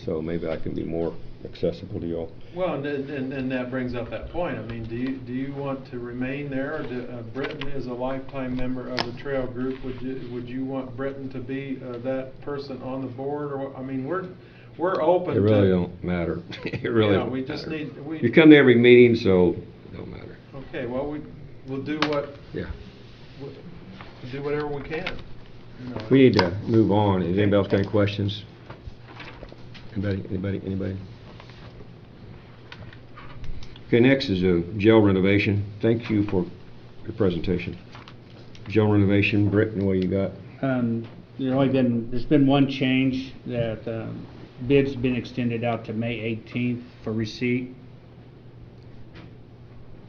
So maybe I can be more accessible to y'all. Well, and that brings up that point, I mean, do you want to remain there, or Britton is a lifetime member of the trail group, would you want Britton to be that person on the board, or what? I mean, we're open It to. really don't matter. It really. Yeah, don't we just matter. need, You come to every meeting, so it don't matter. Okay, well, we'll do what, Yeah. we'll do whatever we can. You know. We need to move on. Has anybody else got any questions? Anybody? Okay, next is jail renovation. Thank you for your presentation. Jail renovation, Britton, what do you got? There's been one change that bids have been extended out to May 18th for receipt.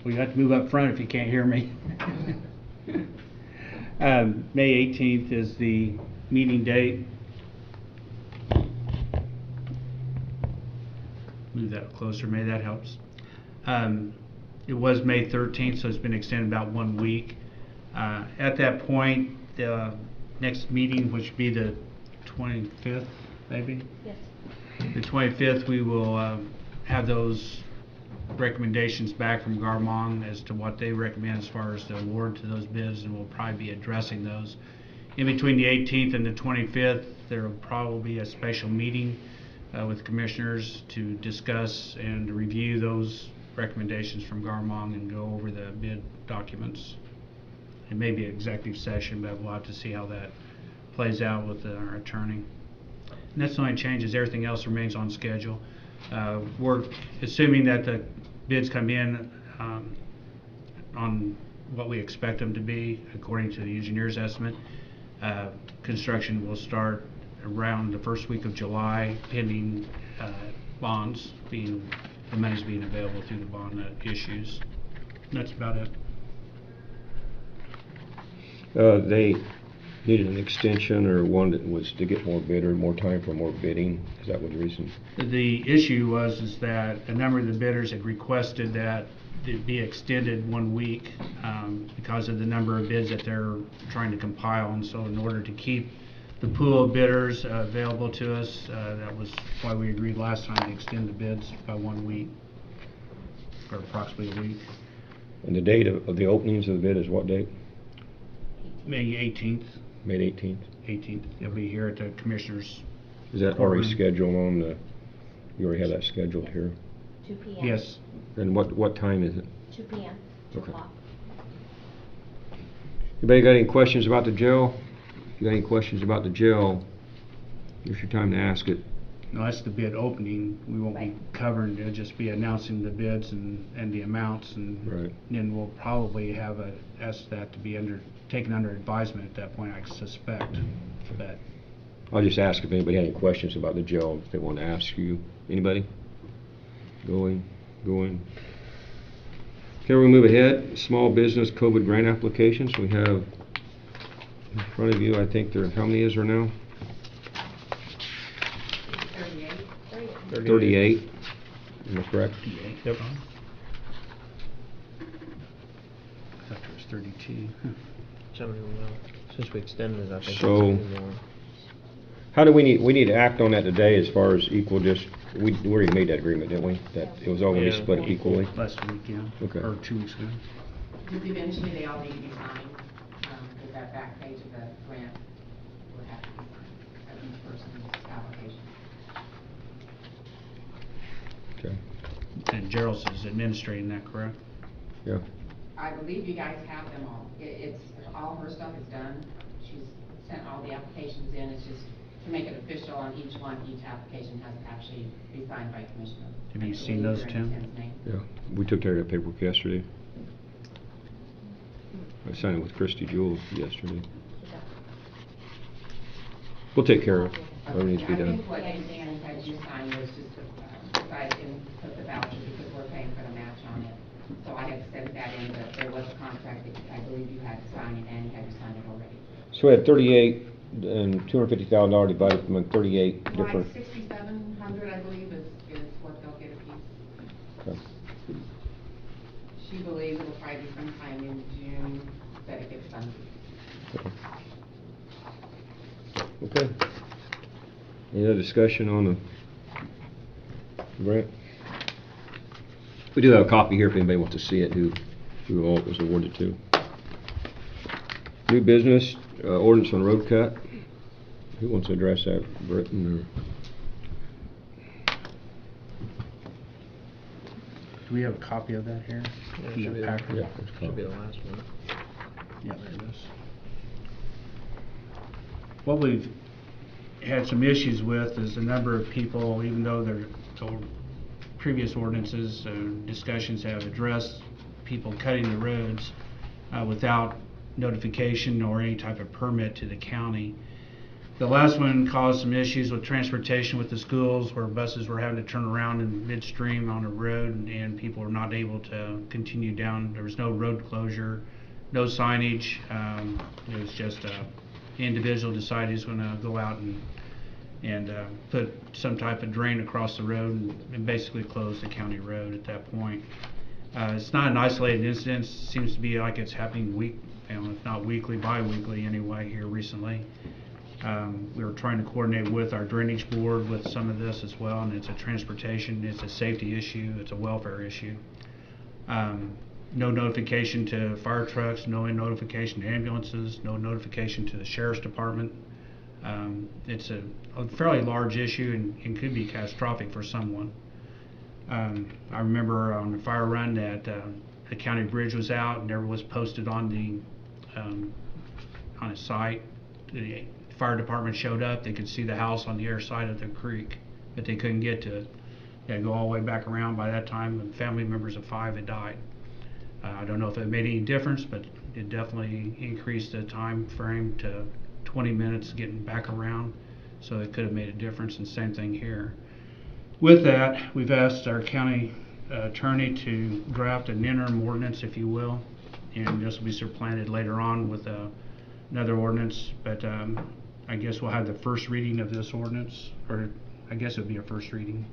Well, you have to move up front if you can't hear me. May 18th is the meeting date. Move that closer, maybe that helps. It was May 13th, so it's been extended about 1 week. At that point, the next meeting, which would be the 25th, maybe? Yes. The 25th, we will have those recommendations back from Garmong as to what they recommend as far as the award to those bids, and we'll probably be addressing those. In between the 18th and the 25th, there will probably be a special meeting with commissioners to discuss and review those recommendations from Garmong and go over the bid documents. It may be an executive session, but we'll have to see how that plays out with our attorney. And that's the only changes. Everything else remains on schedule. We're assuming that the bids come in on what we expect them to be, according to the engineer's estimate. Construction will start around the first week of July, pending bonds the money's being available through the bond issues. And that's about it. They needed an extension, or one that was to get more bidder, more time for more bidding. Is that what the reason? The issue is that a number of the bidders had requested that it be extended 1 week because of the number of bids that they're trying to compile, and so in order to keep the pool of bidders available to us, that was why we agreed last time to extend the bids by 1 week, or approximately a week. And the date of the openings of the bid is what date? May 18th. May 18th. 18th. It'll be here at the commissioners. Is that already Courtroom. scheduled on the? You already have that scheduled here. 2 p.m. Yes. And what time is it? 2 p.m. 2 Okay. o'clock. Anybody got any questions about the jail? If you got any questions about the jail, here's your time to ask it. No, that's the bid opening. We won't be Right. covering, it'll just be announcing the bids and the amounts, and Right. then we'll probably ask that to be taken under advisement at that point, I suspect. But I'll just ask if anybody had any questions about the jail, if they want to ask you. Anybody? Going. Okay, we'll move ahead. Small business COVID grant applications. We have in front of you, I think how many is there now? 38. 38. Am I correct? Yep. I thought it was 32. Since we extended it, I think. So- it's 2 more. How do we need to act on that today as far as equal we already made that agreement, didn't we? That it was all going to be Yeah. split equally? Last week, yeah. Okay. Or 2 weeks ago. Because eventually they all need to be signed, because that back page of the grant would have to be signed of each person's application. Okay. And Gerald's is administrating that, correct? Yeah. I believe you guys have them all. It's, all her stuff is done. She's sent all the applications in. It's just to make it official on each one, each application has to actually be signed by Commissioner. Have you I seen believe those, they're in Tim? Tim's name. Yeah. We took care of that paperwork yesterday. I signed it with Christy Jewell yesterday. We'll take care of whatever needs to be I done. think what Ann had you sign was just if I didn't put the voucher because we're paying for the match on it. So I had sent that in, but there was a contract that I believe you had signed and Ann had you signed it already. So we had 38 and $250,000 divided among 38 different. Like 6,700, I believe, is what they'll get a piece. Okay. She believes it'll probably be sometime in June that it gets done. Okay. Any other discussion on the grant? We do have a copy here if anybody wants to see it, who all it was awarded to. New business, ordinance on road cut. Who wants to address that, Britton Do we have a copy of that here? Yeah, it In should the be packet? Yeah. Should be the last one. Yeah, there it is. What we've had some issues with is the number of people, even though the previous ordinances, discussions have addressed people cutting the roads without notification or any type of permit to the county. The last one caused some issues with transportation with the schools, where buses were having to turn around in midstream on a road and people were not able to continue down. There was no road closure, no signage. It was just individual decided he's going to go out and put some type of drain across the road and basically close the county road at that point. It's not an isolated incident. It seems to be like it's happening if not weekly, bi-weekly anyway here recently. We were trying to coordinate with our drainage board with some of this as well, and it's a transportation, it's a safety issue, it's a welfare issue. No notification to fire trucks, no notification to ambulances, no notification to the sheriff's department. It's a fairly large issue and could be catastrophic for someone. I remember on the fire run that the county bridge was out and there was posted on a site. The fire department showed up, they could see the house on the other side of the creek, but they couldn't get to it. They had to go all the way back around. By that time, the family members of 5 had died. I don't know if it made any difference, but it definitely increased the time frame to 20 minutes getting back around, so it could have made a difference, and same thing here. With that, we've asked our county attorney to draft an interim ordinance, if you will, and this will be supplanted later on with another ordinance, but I guess we'll have the first reading of this ordinance, or I guess it would be a first reading,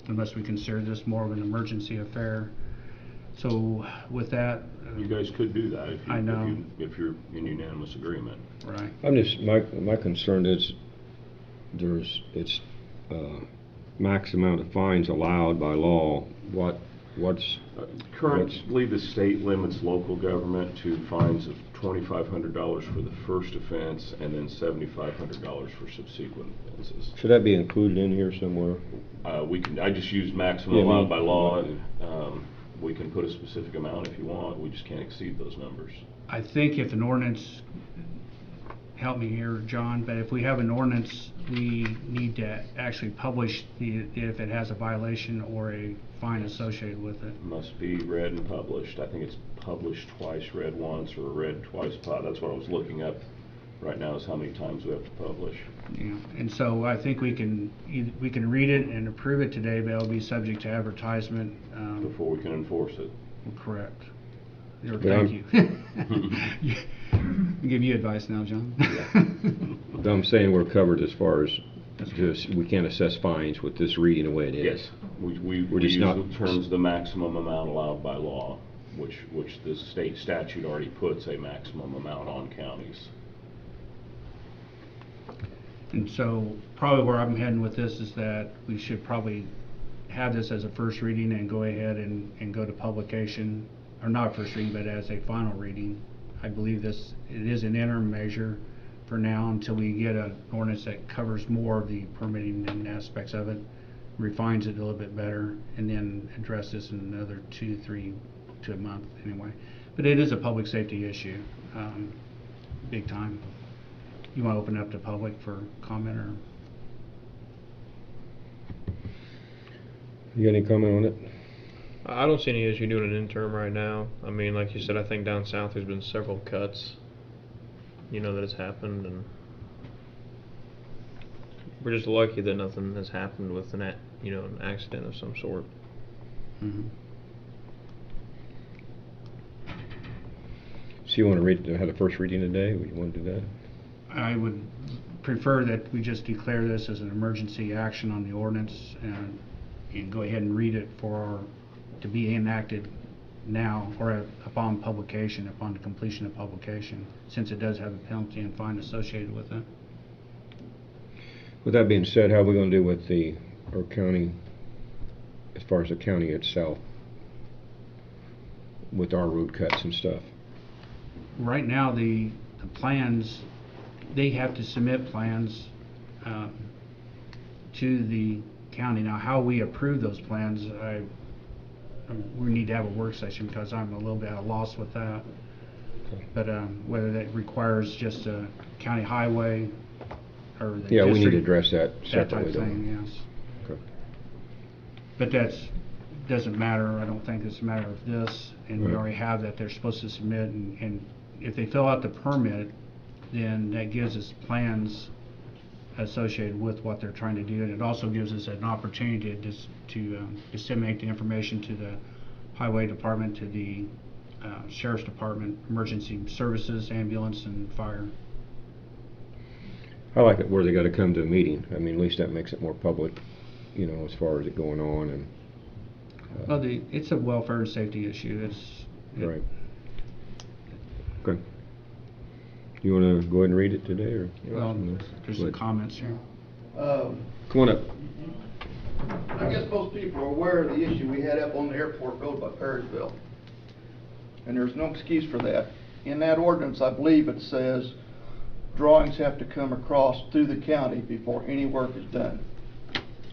unless we consider this more of an emergency affair. So with that, you guys could do that I know. if you're in unanimous agreement. Right. I'm just, my concern is it's max amount of fines allowed by law. What's Currently, the state limits local government to fines of $2,500 for the first offense and then $7,500 for subsequent offenses. should that be included in here somewhere? I just use maximum Yeah, allowed by law. We can put a specific amount if you want. We just can't exceed those numbers. I think if an ordinance, help me here, John, but if we have an ordinance, we need to actually publish if it has a violation or a fine associated with it. Must be read and published. I think it's published twice, read once, or read twice. That's what I was looking up right now, is how many times we have to publish. Yeah, and so I think we can read it and approve it today, but it'll be subject to advertisement. Before we can enforce it. Correct. Yeah. Thank you. I'll give you advice now, John. I'm saying we're covered as far as we can't assess fines with this reading the way it is. Yes, we We're use just not the terms the maximum amount allowed by law, which the state statute already puts a maximum amount on counties. And so probably where I'm heading with this is that we should probably have this as a first reading and go ahead and go to publication, or not first reading, but as a final reading. I believe it is an interim measure for now until we get an ordinance that covers more of the permitting and aspects of it. refines it a little bit better, and then address this in another 2-3 to a month anyway. But it is a public safety issue, big time. You want to open it up to public for comment, or? You got any comment on it? I don't see any issue doing an interim right now. I mean, like you said, I think down south there's been several cuts, that has happened, and we're just lucky that nothing has happened with an accident of some sort. Mm-hmm. So you want to have the first reading today? Would you want to do that? I would prefer that we just declare this as an emergency action on the ordinance and go ahead and read it to be enacted now, or upon the completion of publication, since it does have a penalty and fine associated with it. With that being said, how are we going to do with our county, as far as the county itself, with our road cuts and stuff? Right now, the plans, they have to submit plans to the county. Now, how we approve those plans, we need to have a work session, because I'm a little bit at a loss with that. Okay. But whether that requires just a county highway or the Yeah, we need to district, address that that type separately, of don't we? thing, yes. Okay. But doesn't matter. I don't think it's a matter of this, and we Right. already have that they're supposed to submit, and if they fill out the permit, then that gives us plans associated with what they're trying to do, and it also gives us an opportunity to disseminate the information to the highway department, to the sheriff's department, emergency services, ambulance, and fire. I like it where they got to come to a meeting. I mean, at least that makes it more public, as far as it going on. And Well, it's a welfare and safety issue. right. Okay. You want to go ahead and read it today, or? Well, there's some Go ahead. comments here. Come on up. I guess most people are aware of the issue we had up on the airport road by Perrysville. And there's no excuse for that. In that ordinance, I believe it says drawings have to come across through the county before any work is done.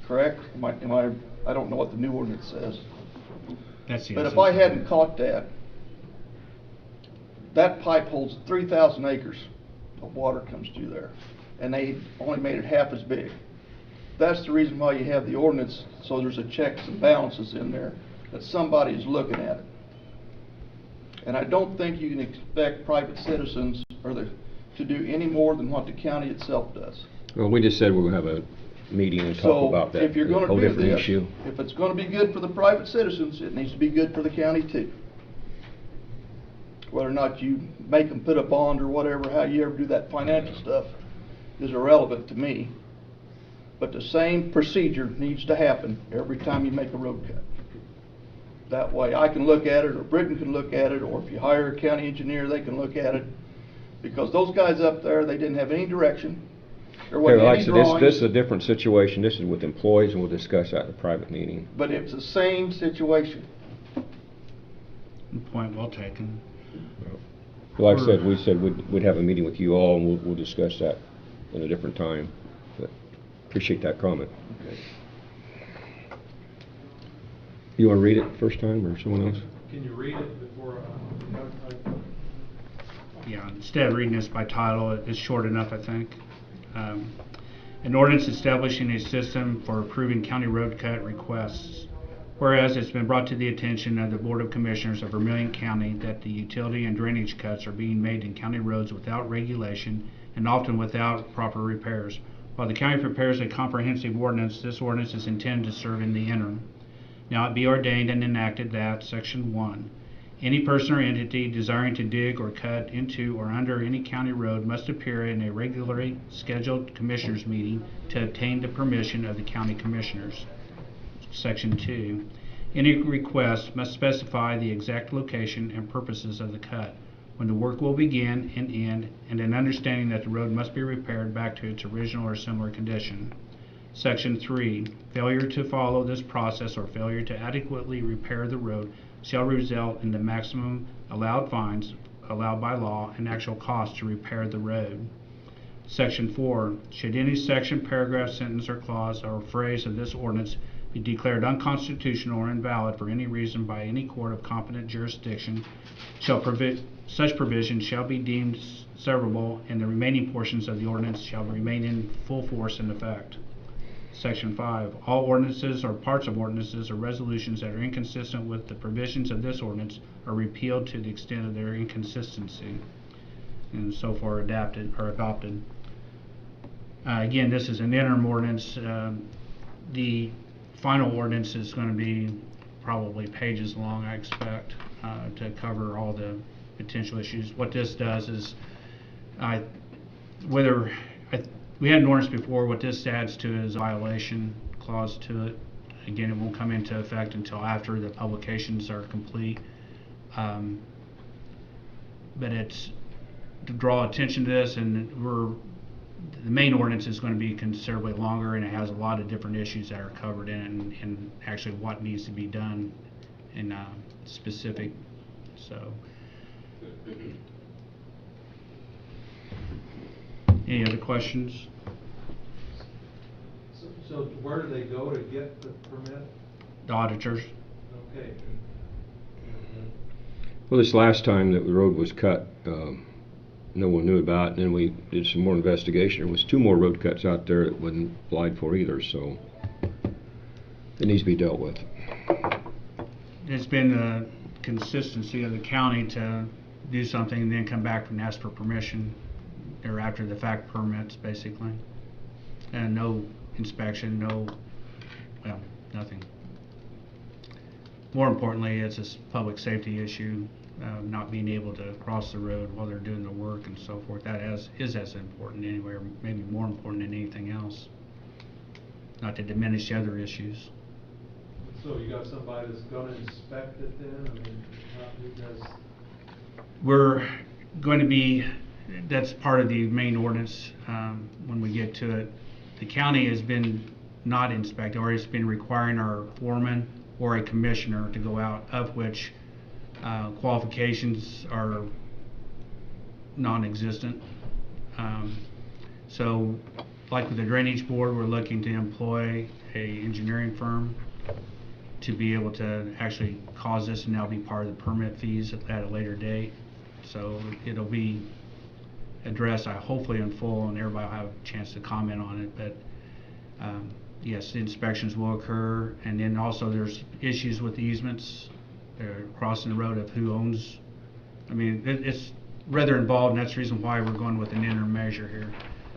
Correct? I don't know what the new ordinance says. That's the But if essence I of hadn't it. caught that pipe holds 3,000 acres of water comes through there. And they only made it half as big. That's the reason why you have the ordinance, so there's a checks and balances in there, that somebody is looking at it. And I don't think you can expect private citizens to do any more than what the county itself does. Well, we just said we're going to have a meeting and talk about that. So if you're going whole to do different this, issue. if it's going to be good for the private citizens, it needs to be good for the county too. Whether or not you make them put a bond or whatever, how you ever do that financial stuff is irrelevant to me. But the same procedure needs to happen every time you make a road cut. That way I can look at it, or Britton can look at it, or if you hire a county engineer, they can look at it. Because those guys up there, they didn't have any direction. There Okay, wasn't like I any said, drawings. this is a different situation. This is with employees, and we'll discuss that in a private meeting. But it's the same situation. Point well taken. Like I said, we said we'd have a meeting with you all, and we'll discuss that in a different time. But appreciate that comment. Okay. You want to read it first time, or someone else? Can you read it before? Yeah, instead of reading this by title, it's short enough, I think. An ordinance establishing a system for approving county road cut requests. Whereas it's been brought to the attention of the Board of Commissioners of Vermillion County that the utility and drainage cuts are being made in county roads without regulation and often without proper repairs. While the county prepares a comprehensive ordinance, this ordinance is intended to serve in the interim. Now it be ordained and enacted that, Section 1, any person or entity desiring to dig or cut into or under any county road must appear in a regularly scheduled commissioners meeting to obtain the permission of the county commissioners. Section 2, any request must specify the exact location and purposes of the cut, when the work will begin and end, and an understanding that the road must be repaired back to its original or similar condition. Section 3, failure to follow this process or failure to adequately repair the road shall result in the maximum allowed fines allowed by law and actual cost to repair the road. Section 4, should any section, paragraph, sentence, or clause or phrase of this ordinance be declared unconstitutional or invalid for any reason by any court of competent jurisdiction, such provision shall be deemed severable, and the remaining portions of the ordinance shall remain in full force and effect. Section 5. All ordinances or parts of ordinances or resolutions that are inconsistent with the provisions of this ordinance are repealed to the extent of their inconsistency, and so far adopted. Again, this is an interim ordinance. The final ordinance is going to be probably pages long, I expect, to cover all the potential issues. What this does is, we had an ordinance before. What this adds to is a violation clause to it. Again, it won't come into effect until after the publications are complete. But it's to draw attention to this, and the main ordinance is going to be considerably longer, and it has a lot of different issues that are covered in it, and actually what needs to be done in specific. So, any other questions? So where do they go to get the permit? The auditors. Okay. Well, this last time that the road was cut, no one knew about, and then we did some more investigation. There was 2 more road cuts out there that wasn't applied for either, so it needs to be dealt with. It's been the consistency of the county to do something and then come back and ask for permission, or after the fact permits, basically, and no inspection, nothing. More importantly, it's a public safety issue, not being able to cross the road while they're doing the work and so forth. That is as important anyway, or maybe more important than anything else. Not to diminish the other issues. So you got somebody that's going to inspect it then? I mean, how do you guys? We're going to be, that's part of the main ordinance when we get to it. The county has been not inspected, or it's been requiring our foreman or a commissioner to go out, of which qualifications are non-existent. So like with the drainage board, we're looking to employ a engineering firm to be able to actually cause this and now be part of the permit fees at a later date. So it'll be addressed hopefully in full, and everybody will have a chance to comment on it. But yes, the inspections will occur, and then also there's issues with the easements, crossing the road of who owns. I mean, it's rather involved, and that's the reason why we're going with an interim measure here.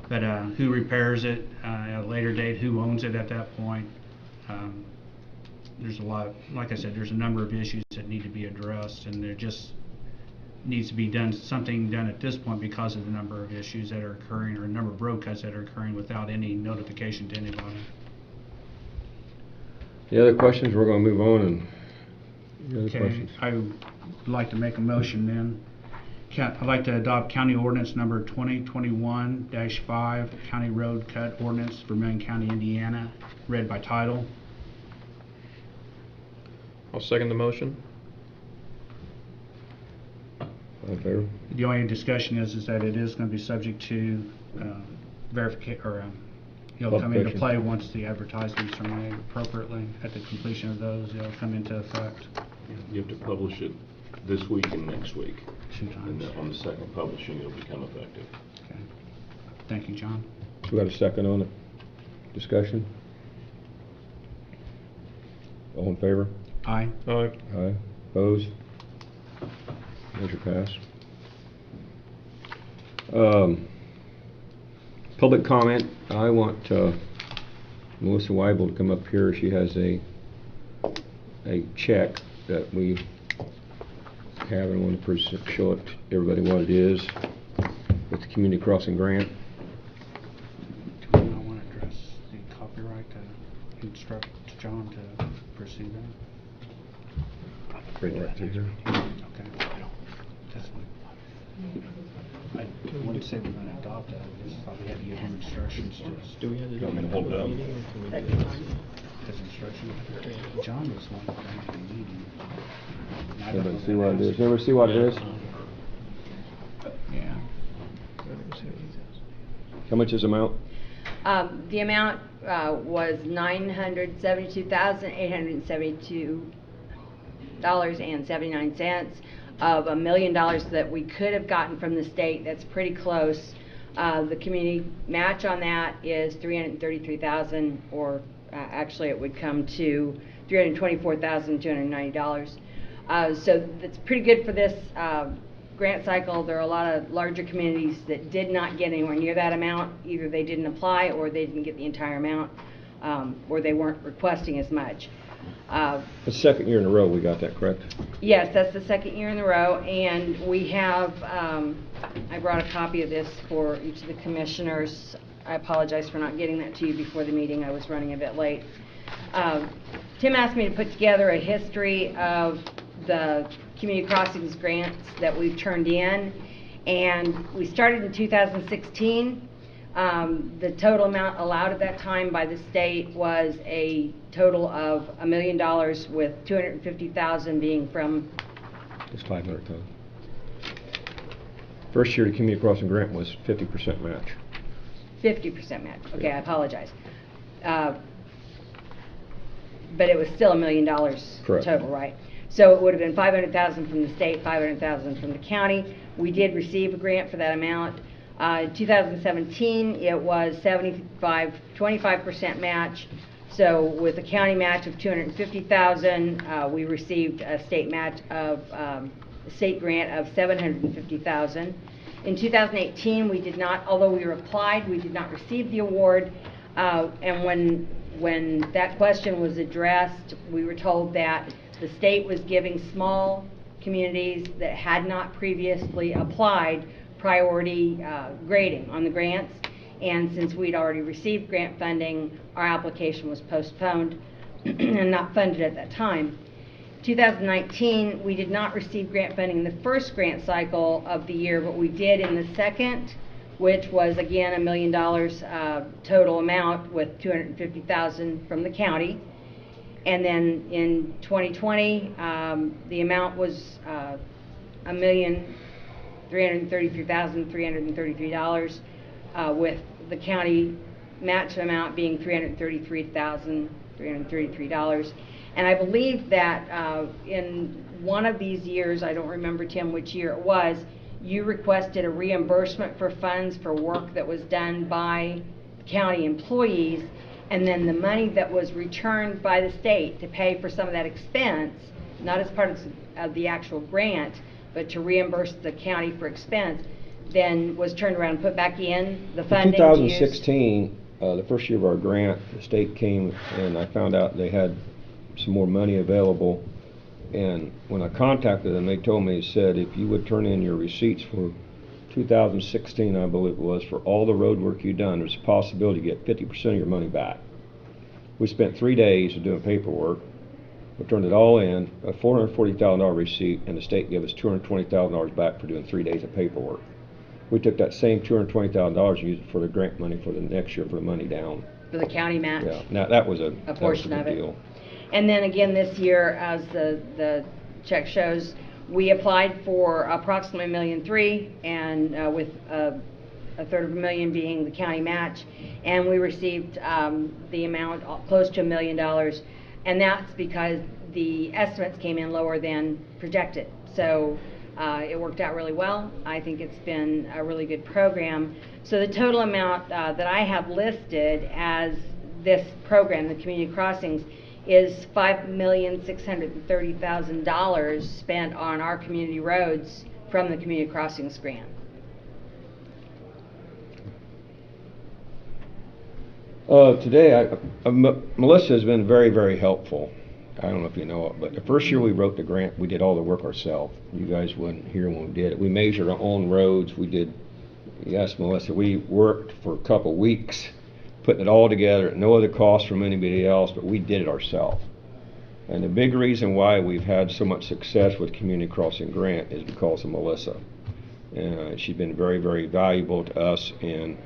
But who repairs it at a later date, who owns it at that point. There's a lot, like I said, there's a number of issues that need to be addressed, and there just needs to be something done at this point because of the number of issues that are occurring, or a number of road cuts that are occurring without any notification to anybody. The other questions, we're going to move on. And the other Okay, questions. I would like to make a motion then. I'd like to adopt County Ordinance number 2021-5, County Road Cut Ordinance, Vermillion County, Indiana, read by title. I'll second the motion. All in favor? The only discussion is that it is going to be subject to verification, or it'll come into Publication. play once the advertisements are made appropriately. At the completion of those, it'll come into effect. You have to publish it this week and next week. 2 And times. then on the second publishing, it'll become effective. Okay. Thank you, John. We got a second on it. Discussion? All in favor? Aye. Aye. Aye. Opposed? Measure passed. Public comment. I want Melissa Weibel to come up here. She has a check that we have, and I want to show it to everybody what it is with the community crossing grant. Do we not want to address the copyright to instruct John to pursue that? Bring that to here. Okay. That's fine. I wouldn't say we're going to adopt it. I just thought we had to give him instructions to. Do we have to do Want me to hold it up? His instructions. John was one that ran the meeting. And I don't Everybody know see that what it that's- is? Everybody see what it is? Yeah. How much is the amount? The amount was $972,872.79 of $1 million that we could have gotten from the state. That's pretty close. The community match on that is $333,000, or actually it would come to $324,290. So that's pretty good for this grant cycle. There are a lot of larger communities that did not get anywhere near that amount. Either they didn't apply, or they didn't get the entire amount, or they weren't requesting as much. The second year in a row we got that, correct? Yes, that's the second year in a row, and we have, I brought a copy of this for each of the commissioners. I apologize for not getting that to you before the meeting. I was running a bit late. Tim asked me to put together a history of the community crossings grants that we've turned in, and we started in 2016. The total amount allowed at that time by the state was a total of $1 million, with $250,000 being from. It's $500,000. First year the community crossing grant was 50% match. 50% match. Okay, Yeah. I apologize. But it was still $1 million Correct. total, right? So it would have been $500,000 from the state, $500,000 from the county. We did receive a grant for that amount. In 2017, it was 25% match. So with a county match of $250,000, we received a state match of state grant of $750,000. In 2018, we did not, although we applied, we did not receive the award. And when that question was addressed, we were told that the state was giving small communities that had not previously applied priority grading on the grants. And since we'd already received grant funding, our application was postponed and not funded at that time. 2019, we did not receive grant funding in the first grant cycle of the year, but we did in the second, which was again $1 million total amount, with $250,000 from the county. And then in 2020, the amount was $1,333,333, with the county match amount being $333,333. And I believe that in one of these years, I don't remember, Tim, which year it was, you requested a reimbursement for funds for work that was done by county employees, and then the money that was returned by the state to pay for some of that expense, not as part of the actual grant, but to reimburse the county for expense, then was turned around and put back in the funding. In 2016, the first year of our grant, the state came and I found out they had some more money available. And when I contacted them, they told me, said, if you would turn in your receipts for 2016, I believe it was, for all the road work you've done, there's a possibility to get 50% of your money back. We spent 3 days of doing paperwork. We turned it all in, a $440,000 receipt, and the state gave us $220,000 back for doing 3 days of paperwork. We took that same $220,000 and used it for the grant money for the next year for the money down. For the county match. Yeah, now that was a portion of it. deal. And then again this year, as the check shows, we applied for approximately $1.3 million, and with a third of $1 million being the county match, and we received the amount close to $1 million, and that's because the estimates came in lower than projected. So it worked out really well. I think it's been a really good program. So the total amount that I have listed as this program, the Community Crossings, is $5,630,000 spent on our community roads from the Community Crossings grant. Today, Melissa has been very, very helpful. I don't know if you know it, but the first year we wrote the grant, we did all the work ourselves. You guys weren't here when we did it. We measured our own roads. We did, yes, Melissa, we worked for a couple weeks putting it all together at no other cost from anybody else, but we did it ourselves. And the big reason why we've had so much success with Community Crossing Grant is because of Melissa. She's been very, very valuable to us, and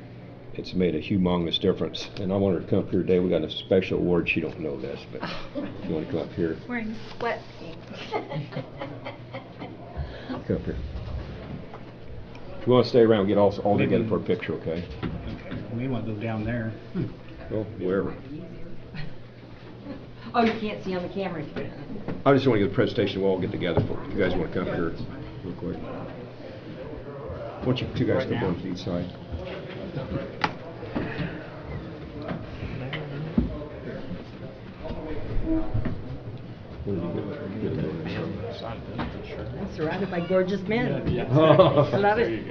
it's made a humongous difference. And I want her to come up here today. We got a special award. She don't know this, but if you want to come up here. Wearing sweatpants. Come up here. If you want to stay around, get all together for a picture, okay? We want to go down there. Well, wherever. Oh, you can't see on the camera. I just want to get a presentation we'll all get together for. If you guys want to come here real quick. Why don't you two guys come on to each side? I'm surrounded by gorgeous men. Yeah. I love it.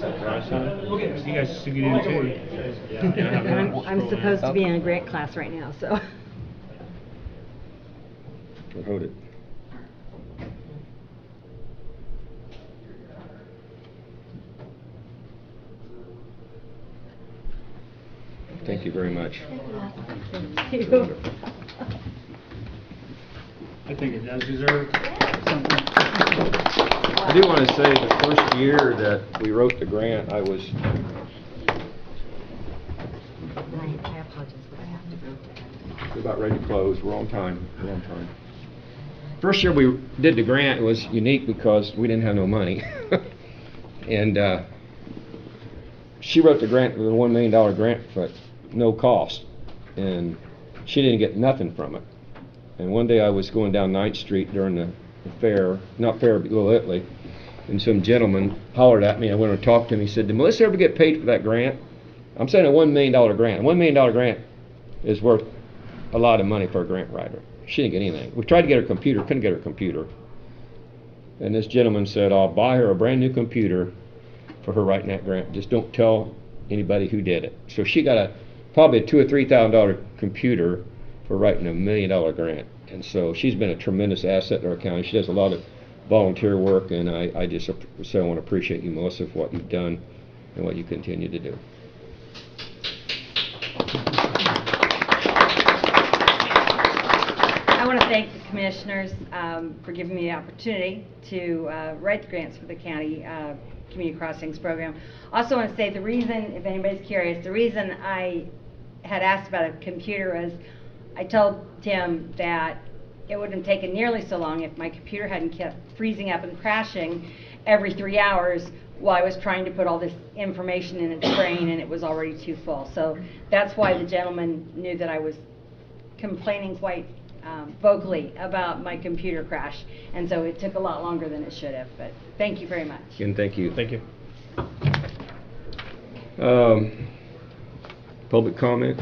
You guys should get in too. I'm supposed to be in a grant class right now, so. Or hold it. Thank you very much. Thank you. I think it does deserve something. I do want to say the first year that we wrote the grant, I was, I apologize, but I have to go. we're about ready to close. We're on time. We're on time. First year we did the grant, it was unique because we didn't have no money. And she wrote the grant, the $1 million grant for no cost. And she didn't get nothing from it. And one day I was going down 9th Street during the fair, not fair, but Little Italy, and some gentleman hollered at me. I went and talked to him. He said, "Did Melissa ever get paid for that grant?" I'm saying a $1 million grant. A $1 million grant is worth a lot of money for a grant writer. She didn't get anything. We tried to get her computer, couldn't get her computer. And this gentleman said, "I'll buy her a brand new computer for her writing that grant. Just don't tell anybody who did it." So she got probably a $2,000 or $3,000 computer for writing a $1 million grant. And so she's been a tremendous asset to our county. She does a lot of volunteer work, and I just say I want to appreciate you, Melissa, for what you've done and what you continue to do. I want to thank the commissioners for giving me the opportunity to write the grants for the county community crossings program. Also want to say the reason, if anybody's curious, the reason I had asked about a computer was I told Tim that it wouldn't have taken nearly so long if my computer hadn't kept freezing up and crashing every 3 hours while I was trying to put all this information in its brain and it was already too full. So that's why the gentleman knew that I was complaining quite vocally about my computer crash, and so it took a lot longer than it should have, but thank you very much. Again, thank you. Thank you. Public comment?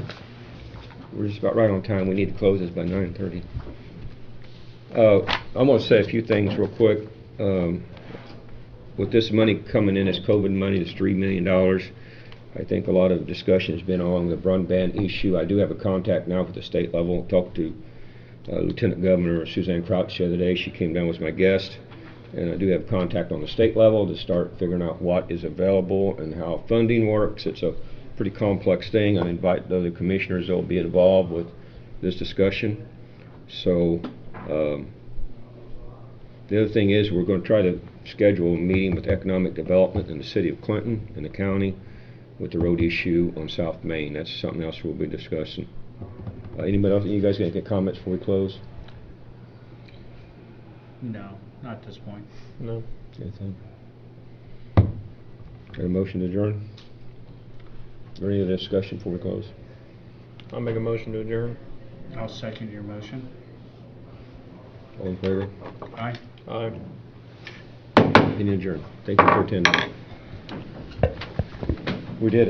We're just about right on time. We need to close this by 9:30. I'm going to say a few things real quick. With this money coming in as COVID money, this $3 million, I think a lot of discussion has been on the broadband issue. I do have a contact now with the state level. Talked to Lieutenant Governor Suzanne Crouch the other day. She came down as my guest. And I do have contact on the state level to start figuring out what is available and how funding works. It's a pretty complex thing. I invite the other commissioners that will be involved with this discussion. So the other thing is we're going to try to schedule a meeting with economic development in the city of Clinton and the county with the road issue on South Main. That's something else we'll be discussing. Anybody else? You guys got any comments before we close? No, not at this point. No. Anything? Got a motion to adjourn? Or any other discussion before we close? I'll make a motion to adjourn. I'll second your motion. All in favor? Aye. Aye. Any adjourn? Thank you for attending. We did it.